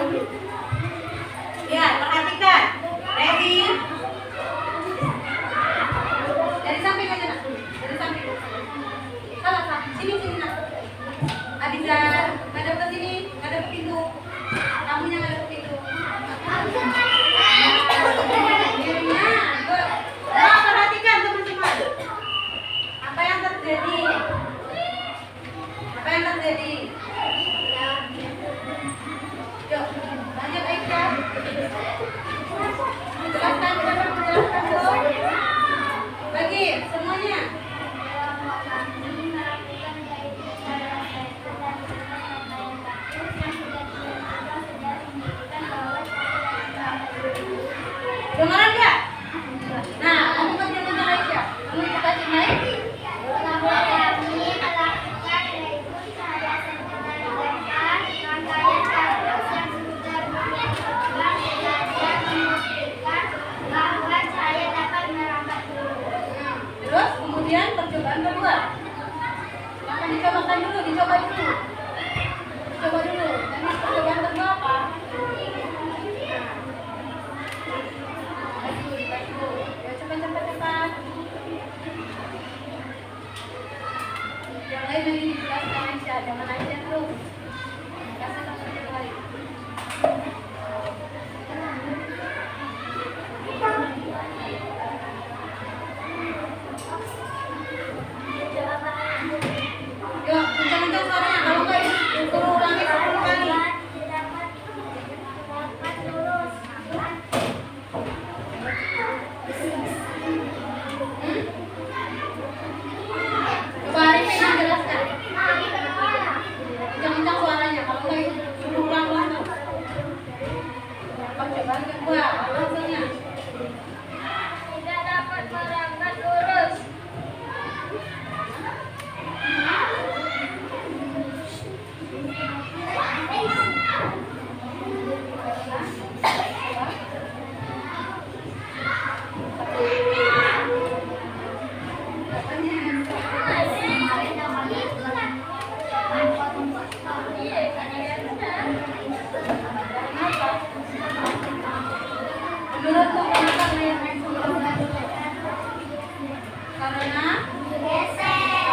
Ya, perhatikan. Ready? Dari samping aja nak. Dari samping. Salah. Sini nak. Adiza, ngadep ke sini, ngadep ke pintu. Kamunya ngadep ke pintu. Dirinya. Good. Nah, perhatikan teman-teman. Apa yang terjadi? Apa yang terjadi? Yuk, lanjut Aisyah. Jelaskan, jelaskan dulu. Bagi semuanya. Dengaran nggak? Nah, kamu kasih dengar Aisyah. Kamu kasih mic. Terus kemudian percobaan kedua. Akan dicobakan dulu, dicoba dulu. Nanti percobaan kedua apa? Ya, cepat. Yang lain lagi dijelaskan Aisyah, jangan Aisyah terus. Kasih tahu yang lain. Yuk, kencang-kencang suaranya. Kalau nggak suruh ulangi 10 kali. Coba Arifin yang jelaskan. Kencang-kencang suaranya. Kalau nggak suruh ulang-ulang terus. Percobaan kedua, hasilnya. Tidak dapat merangkak lurus. Menurutku kenapa lihat karena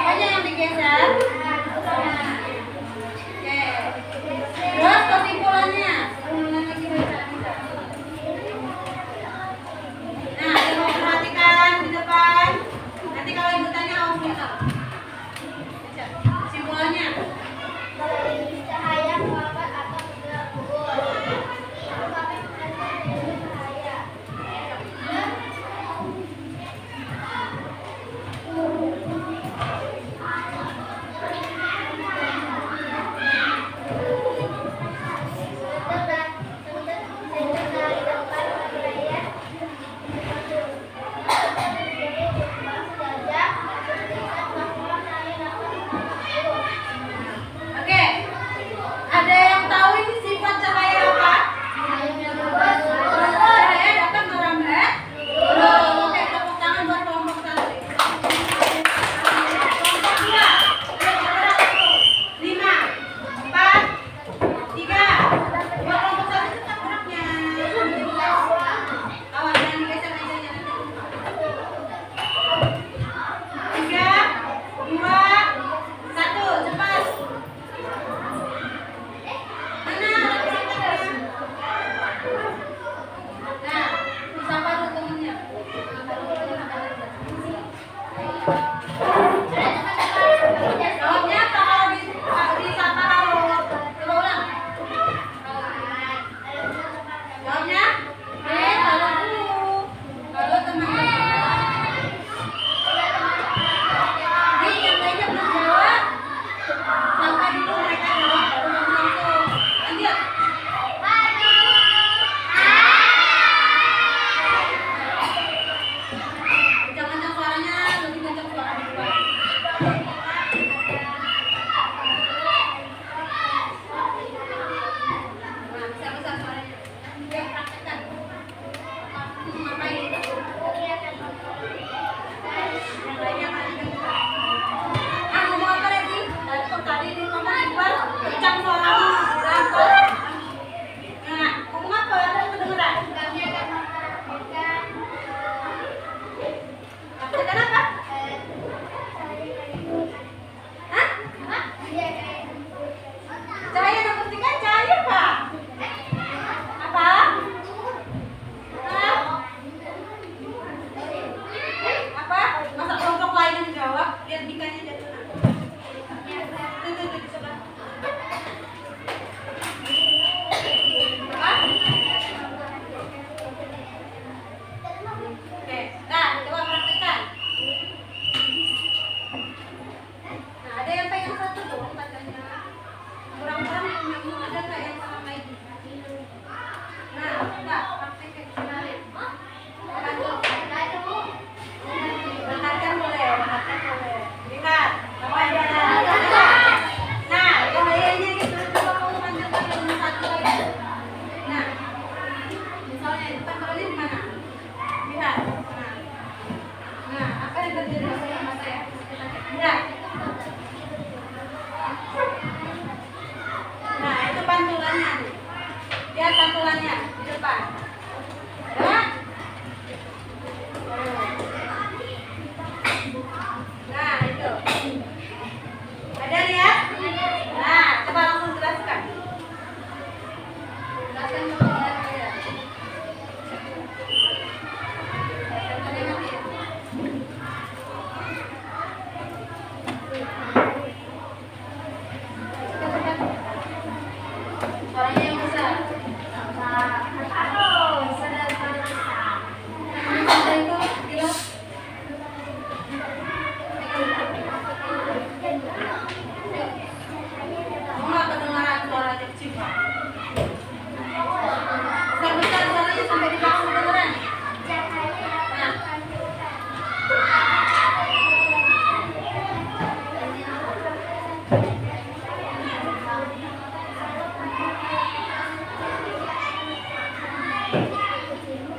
apanya yang digeser? Oke. Terus kesimpulannya. Nah, coba perhatikan di depan. Nanti kalau ibu tanya harus dengar. Kesimpulannya. Cahaya melambat atau segera gugur. Oke. Ada yang tahu ini sifat cahaya apa? Cahaya dapat merambat. Oke, tepuk tangan buat kelompok 1. Kelompok 2. Ayo gerak. 5, 4, 3. Buat kelompok 1 tetap geraknya. Awas jangan digeser mejanya nanti. 3, 2, 1, cepat. Mana alat-alatnya? Nah, disapa dulu temennya. Jawabnya apa kalau disapa halo? Coba ulang. Jawabnya? Halo dulu. Halo teman-teman. Nih, yang lainnya belum jawab. Sampai dulu mereka jawab, baru kamu langsung. Lanjut. Kencang-kencang suaranya, lebih kencang suara di luar. Nah, besar-besar suaranya. Yuk, praktekkan. Ngapain? Yang lainnya kali kencang. Ah, ngomong apa lagi? Tadi di ngomong di luar, kencang suaranya. Berangkat. simpulannya di depan. Ya. Nah, itu. Ada lihat? Nah, coba langsung jelaskan. Jelaskan kemudian. Suaranya yang besar. Enggak kedengaran suaranya kecil. Besar-besar suaranya sampai di belakang kedengaran. Nah.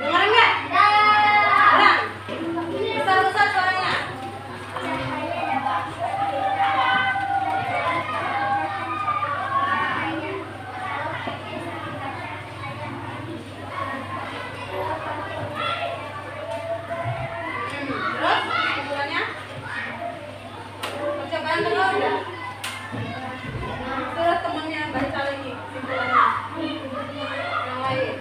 Dengar enggak? Ulang. Besar-besar suaranya. Terus simpulannya? Percobaan kedua udah. Terus temennya baca lagi simpulannya. Yang lain.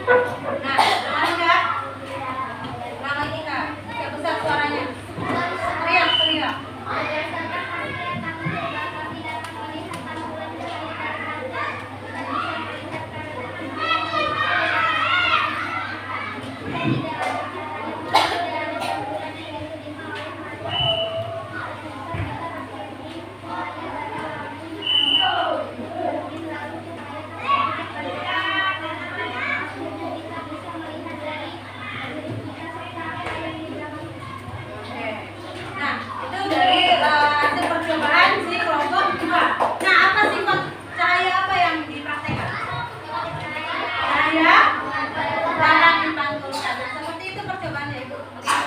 Nah, dengar enggak? Ulang lagi Kak. Yang besar suaranya. Teriak. Oke. Nah, itu dari hasil percobaan si kelompok 2. Nah, apa sifat cahaya apa yang dipraktekkan? Cahaya terang dipantulkan. Nah, seperti itu percobaannya Ibu.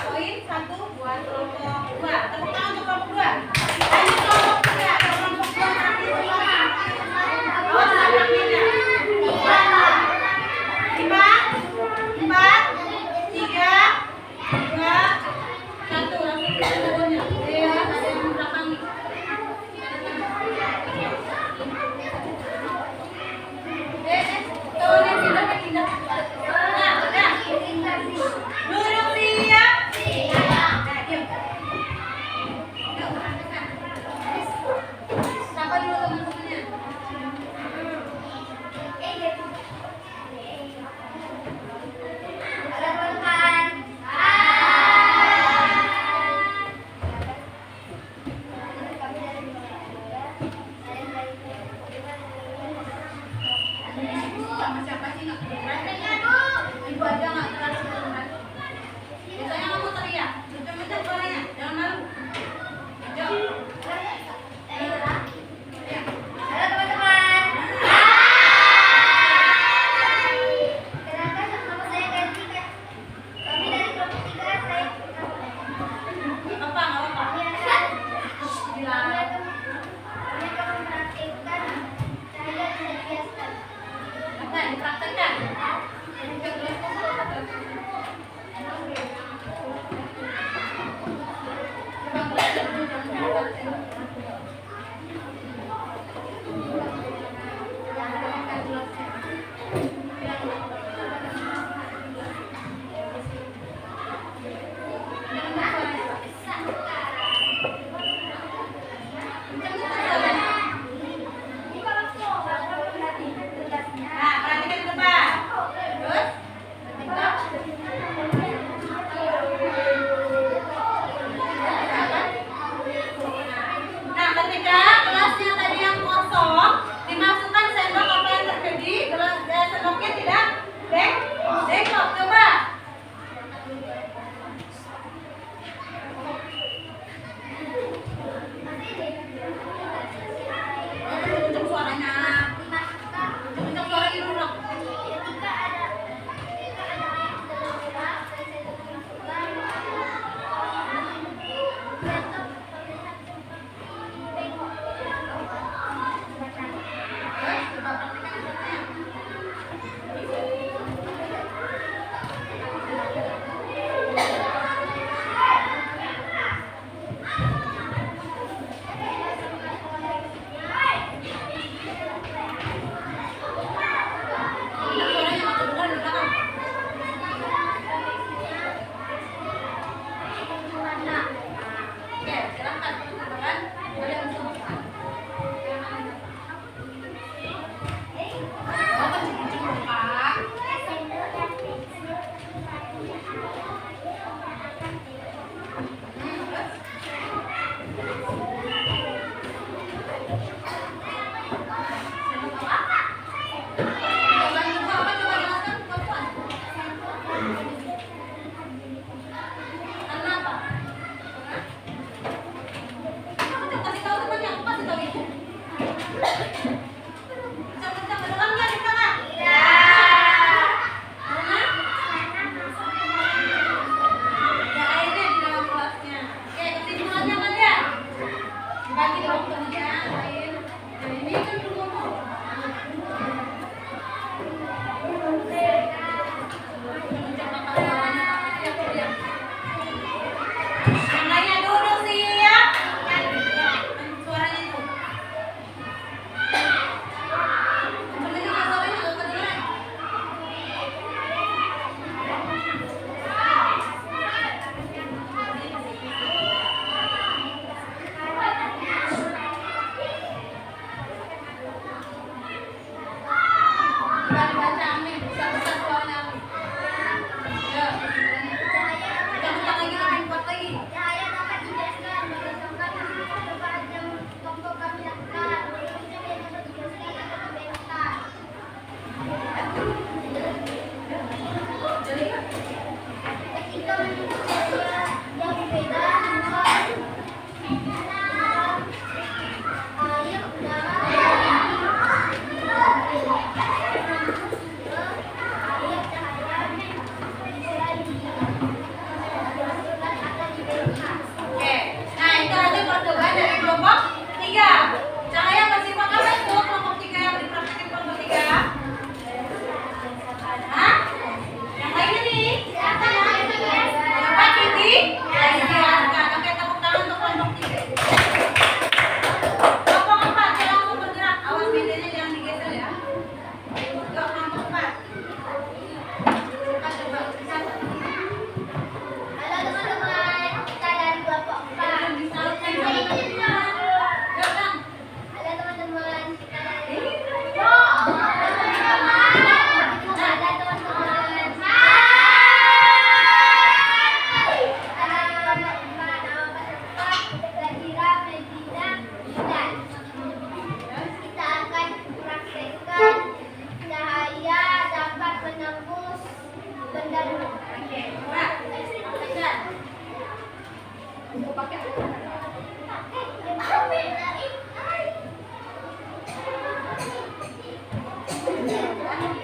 Poin 1 buat kelompok 2. Tepuk tangan untuk kelompok 2. Ini kelompok 3. Kelompok 2 nanti semua. Awas tangannya. 5, 4, 3, 2, 1. Langsung kita turunnya. Iya, ada yang di belakang nih. Turun pindah. Nah, udah. Duduk siap. Nah, diam. Yuk, dekat. Sapa dulu teman-temannya. Sama siapa sih nggak kedengeran? Ibu aja nggak terlalu kedengeran. Biasanya kamu teriak, kencang-kencang suaranya, jangan malu. Yuk. Halo teman-teman. Kenalkan nama saya Kartika. Kami dari kelompok 3. Saya Nggak apa-apa. Bilang. kami akan mempraktikkan cahaya tidak biasa. Apa yang dipraktekkan? Nah, perhatikan ke depan. Terus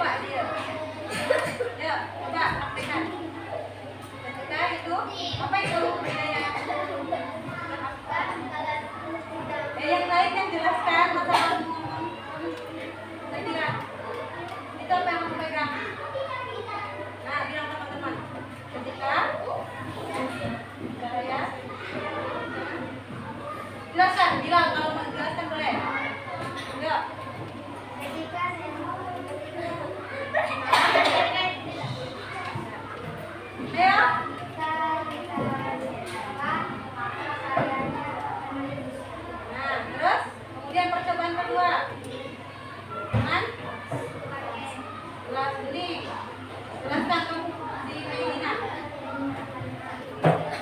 lupa dia. Ya, coba praktekkan. Ketika itu, apa itu bedanya? Yang lain yang jelaskan masalah ngomong. Saya kira itu apa yang kamu pegang? Nah, bilang teman-teman. Ketika ya. Jelaskan, bilang kalau mau jelaskan boleh. Ya. Ayo. Nah, terus kemudian percobaan kedua. Dengan gelas bening. Jelaskan kamu di Medina.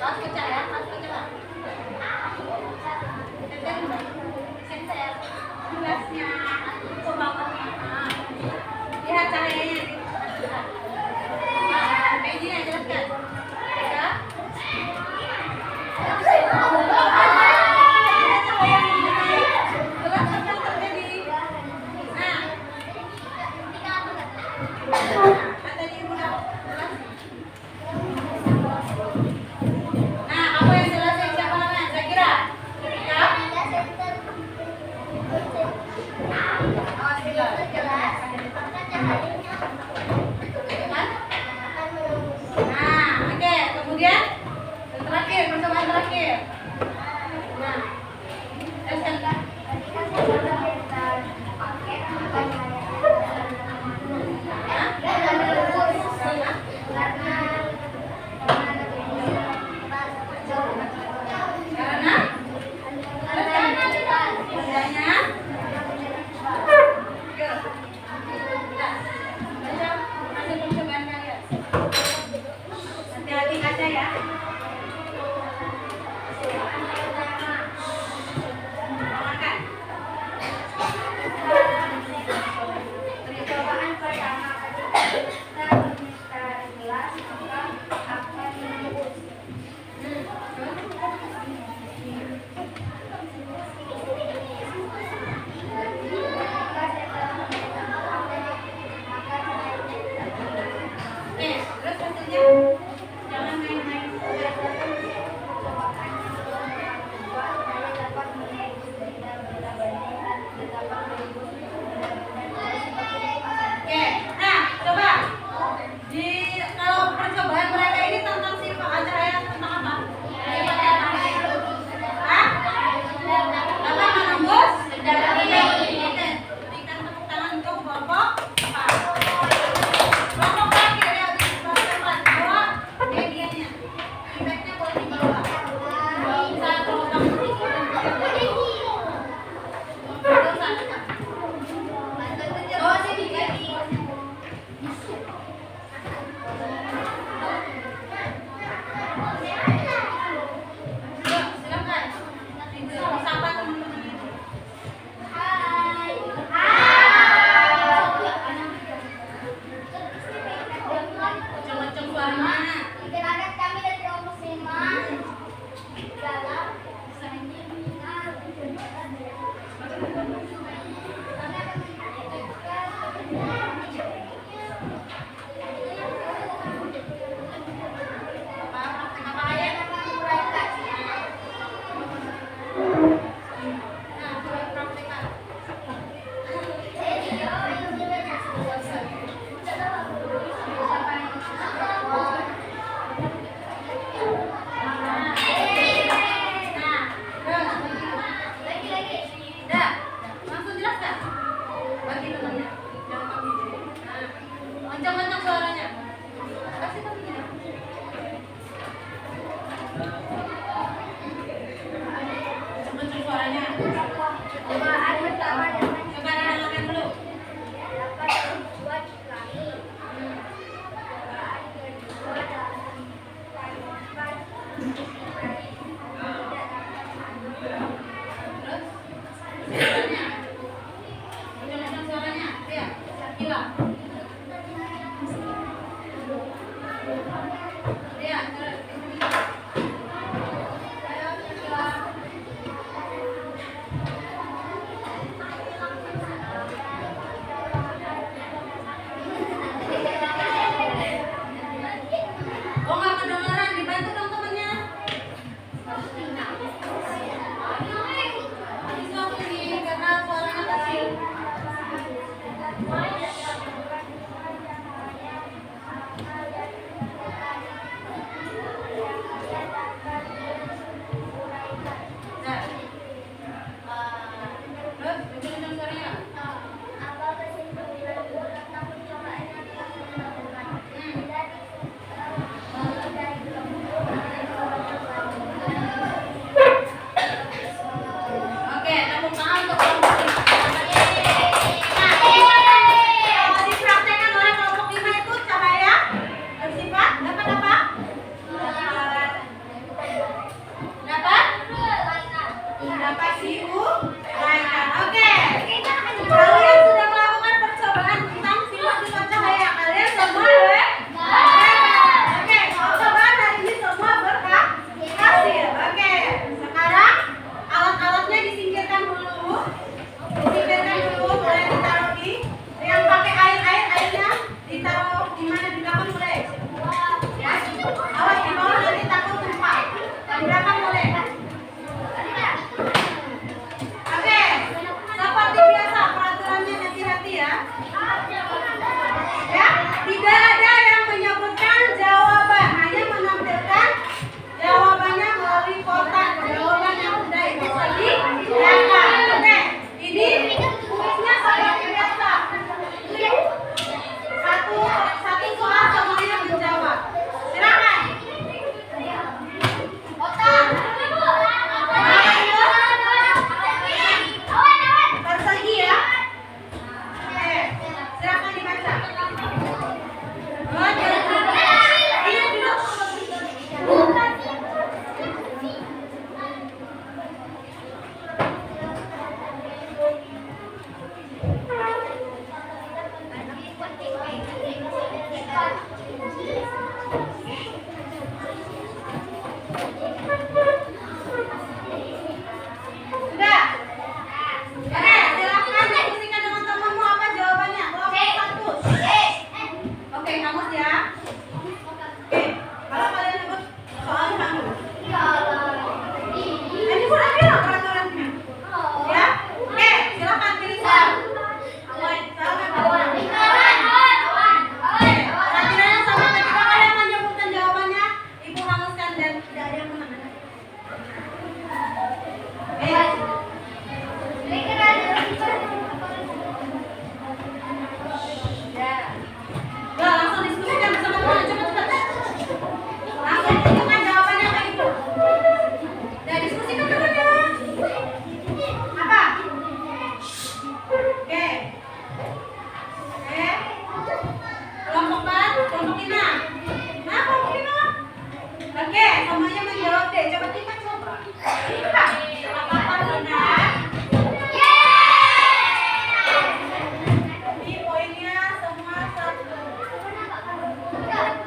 Harus pecah ya, harus pecah. Sensor gelasnya, pembawaannya. Lihat cahayanya. Medina jelaskan. Ya. Kemudian yang terakhir, percobaan terakhir. Nah, karena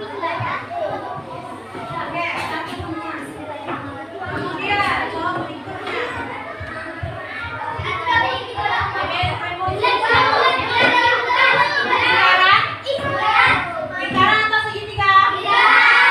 Oke, satu semua. Kemudian soal berikutnya. Lingkaran atau segitiga? Lingkaran.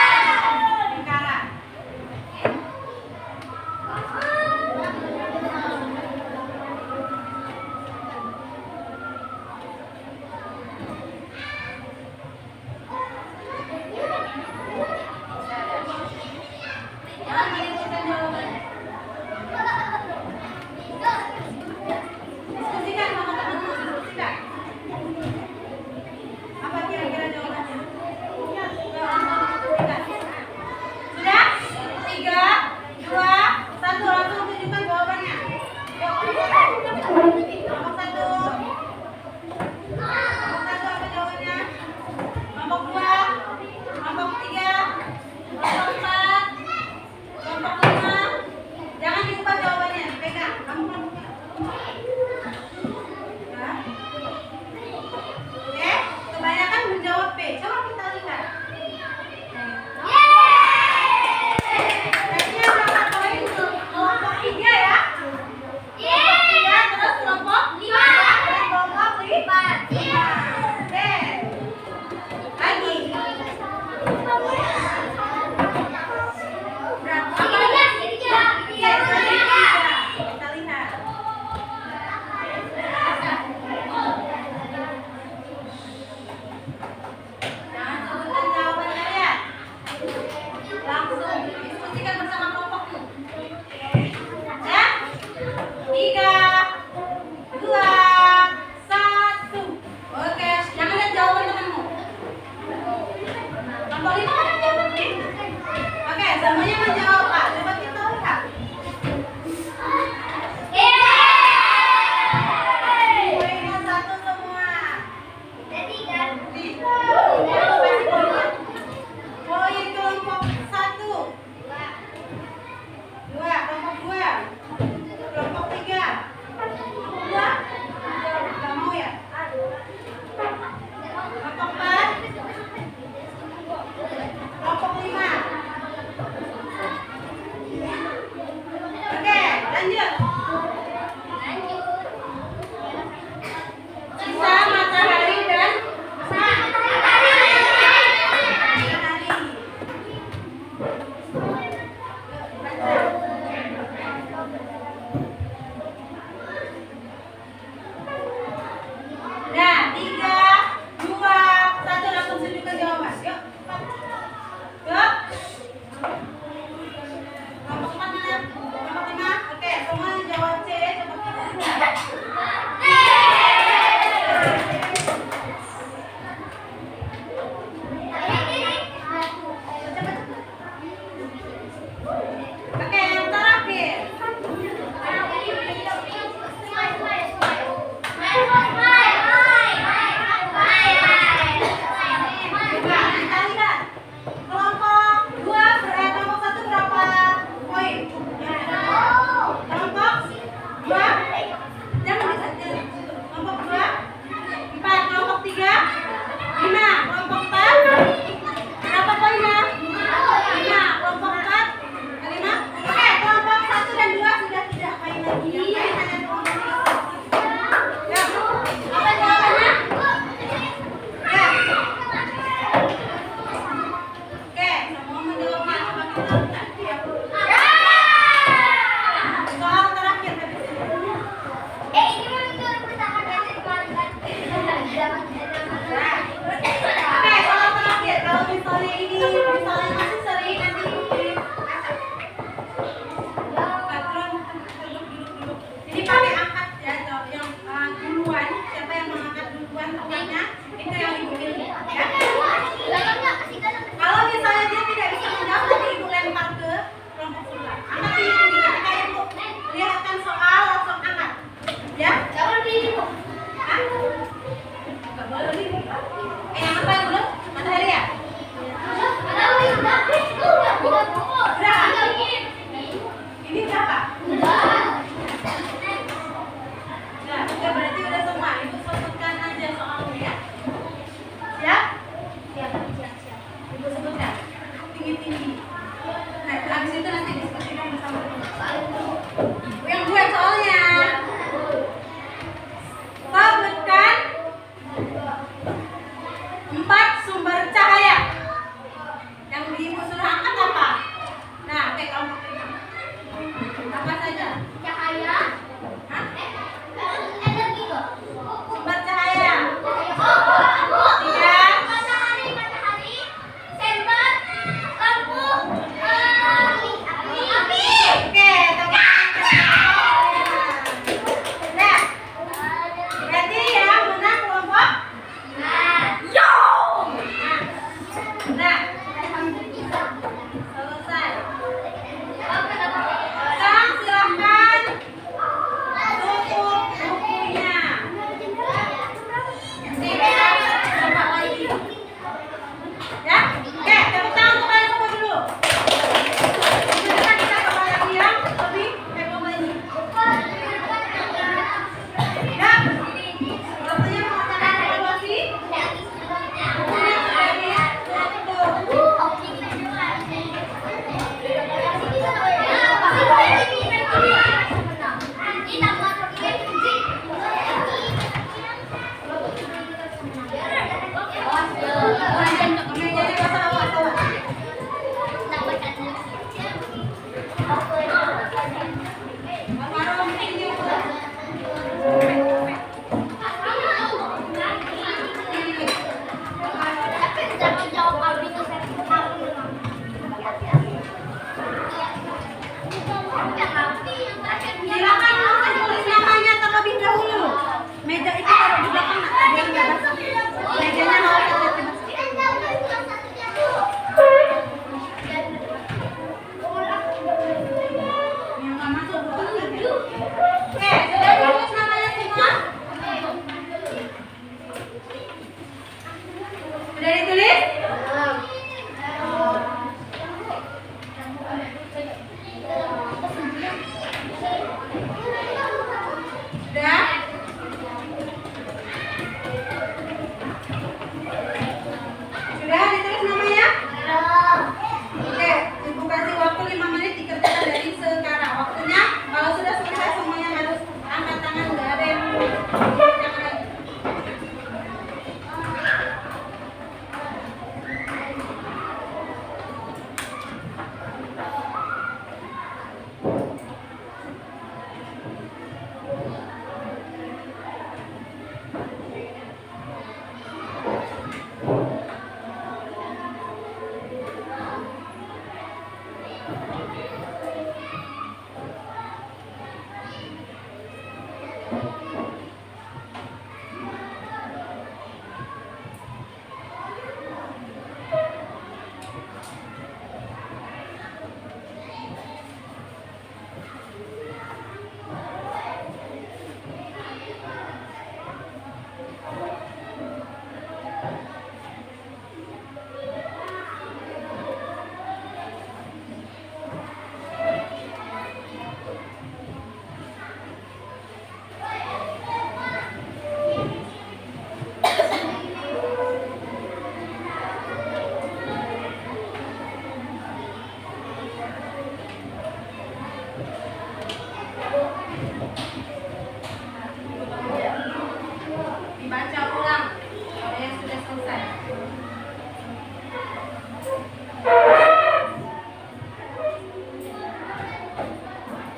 4 sumber cahaya. Yang ibu suruh angkat apa? Nah, oke kamu apa saja? Cahaya. Hah? Energi kok. Sumber cahaya. Oh, 3. matahari, senter, lampu, api. Oke, teman-teman. Nah, berarti ya menang kelompok. Yo. Nah, selesai. Sekarang silahkan tutup bukunya. Coba lagi. Ya, oke, tepuk tangan untuk kalian semua dulu. Sekarang kita coba lagi yang lebih heboh lagi. Ya, waktunya mengatakan evaluasi. Bukunya sudah ditutup. Oke, jadi masalah apa? Coba. Almarhum tinggi ulang. Silakan langsung tulis namanya terlebih dahulu. Meja itu taruh di belakang, biar nggak basah. Mejanya harus hati-hati basah. Yang nggak masuk bukan. Oke, sudah ditulis namanya semua? Sudah ditulis? Sudah? Sudah ditulis namanya? Oke, ibu kasih waktu 5 menit dikerjakan dari sekarang. Waktunya kalau sudah selesai semuanya harus angkat tangan, nggak ada yang jangan lagi. Dibaca ulang kalau yang sudah selesai.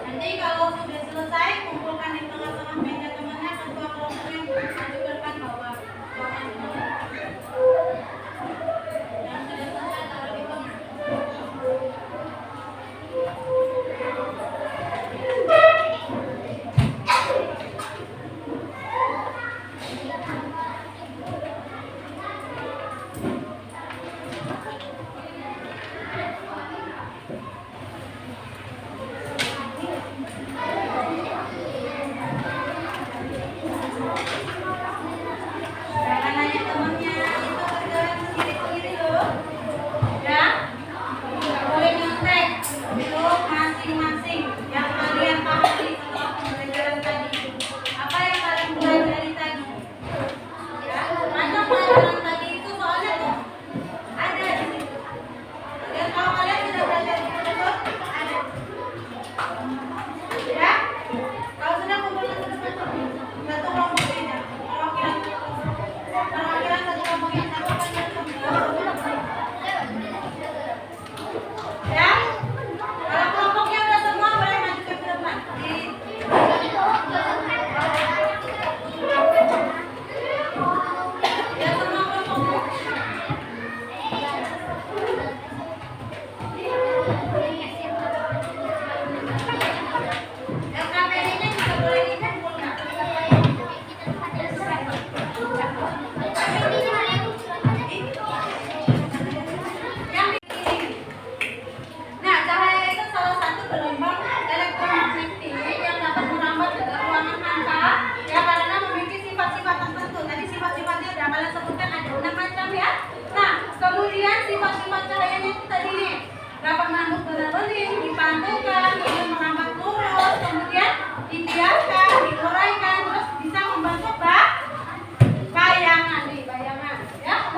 Nanti kalau sudah selesai, kumpulkan di tengah-tengah meja temannya, ketua kelompoknya maju ke depan bawah. Yang sudah selesai taruh di tengah.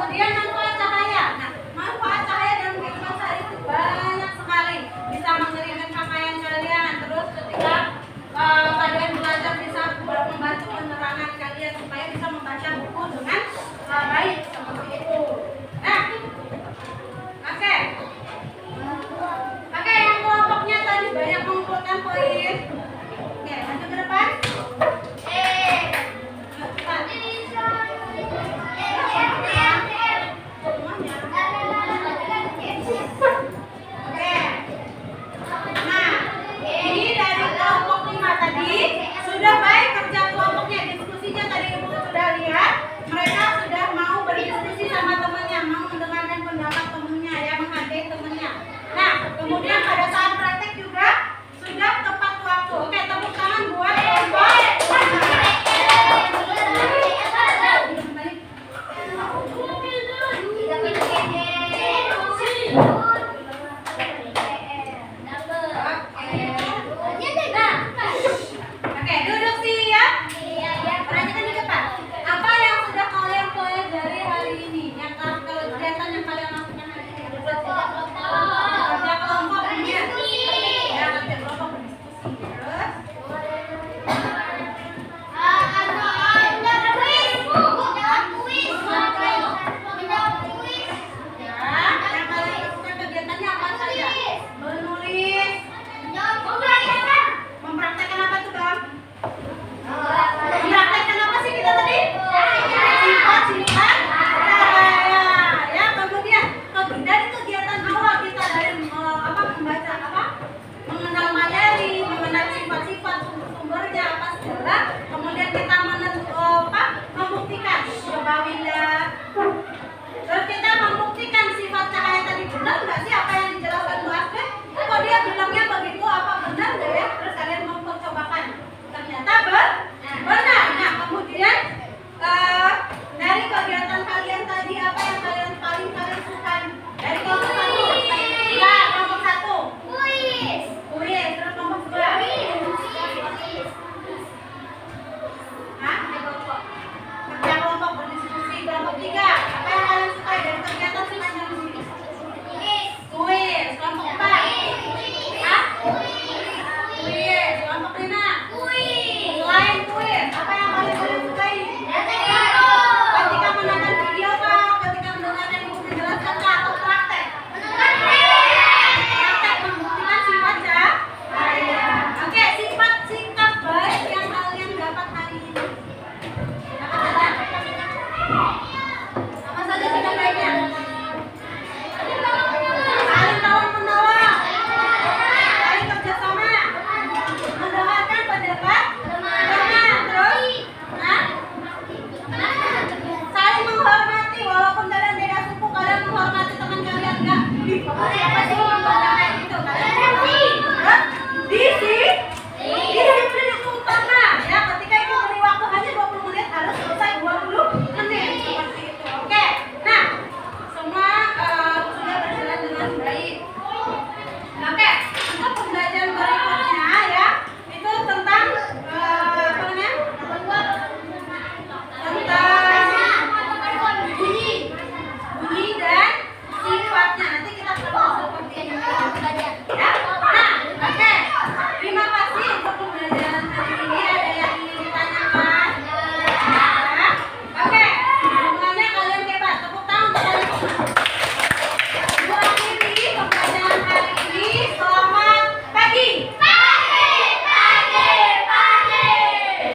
Kemudian manfaat cahaya. Nah, manfaat cahaya dalam kehidupan sehari itu banyak sekali. Bisa mengeringkan pakaian kalian. Terus ketika kalian belajar bisa membantu penerangan kalian supaya bisa membaca buku dengan baik.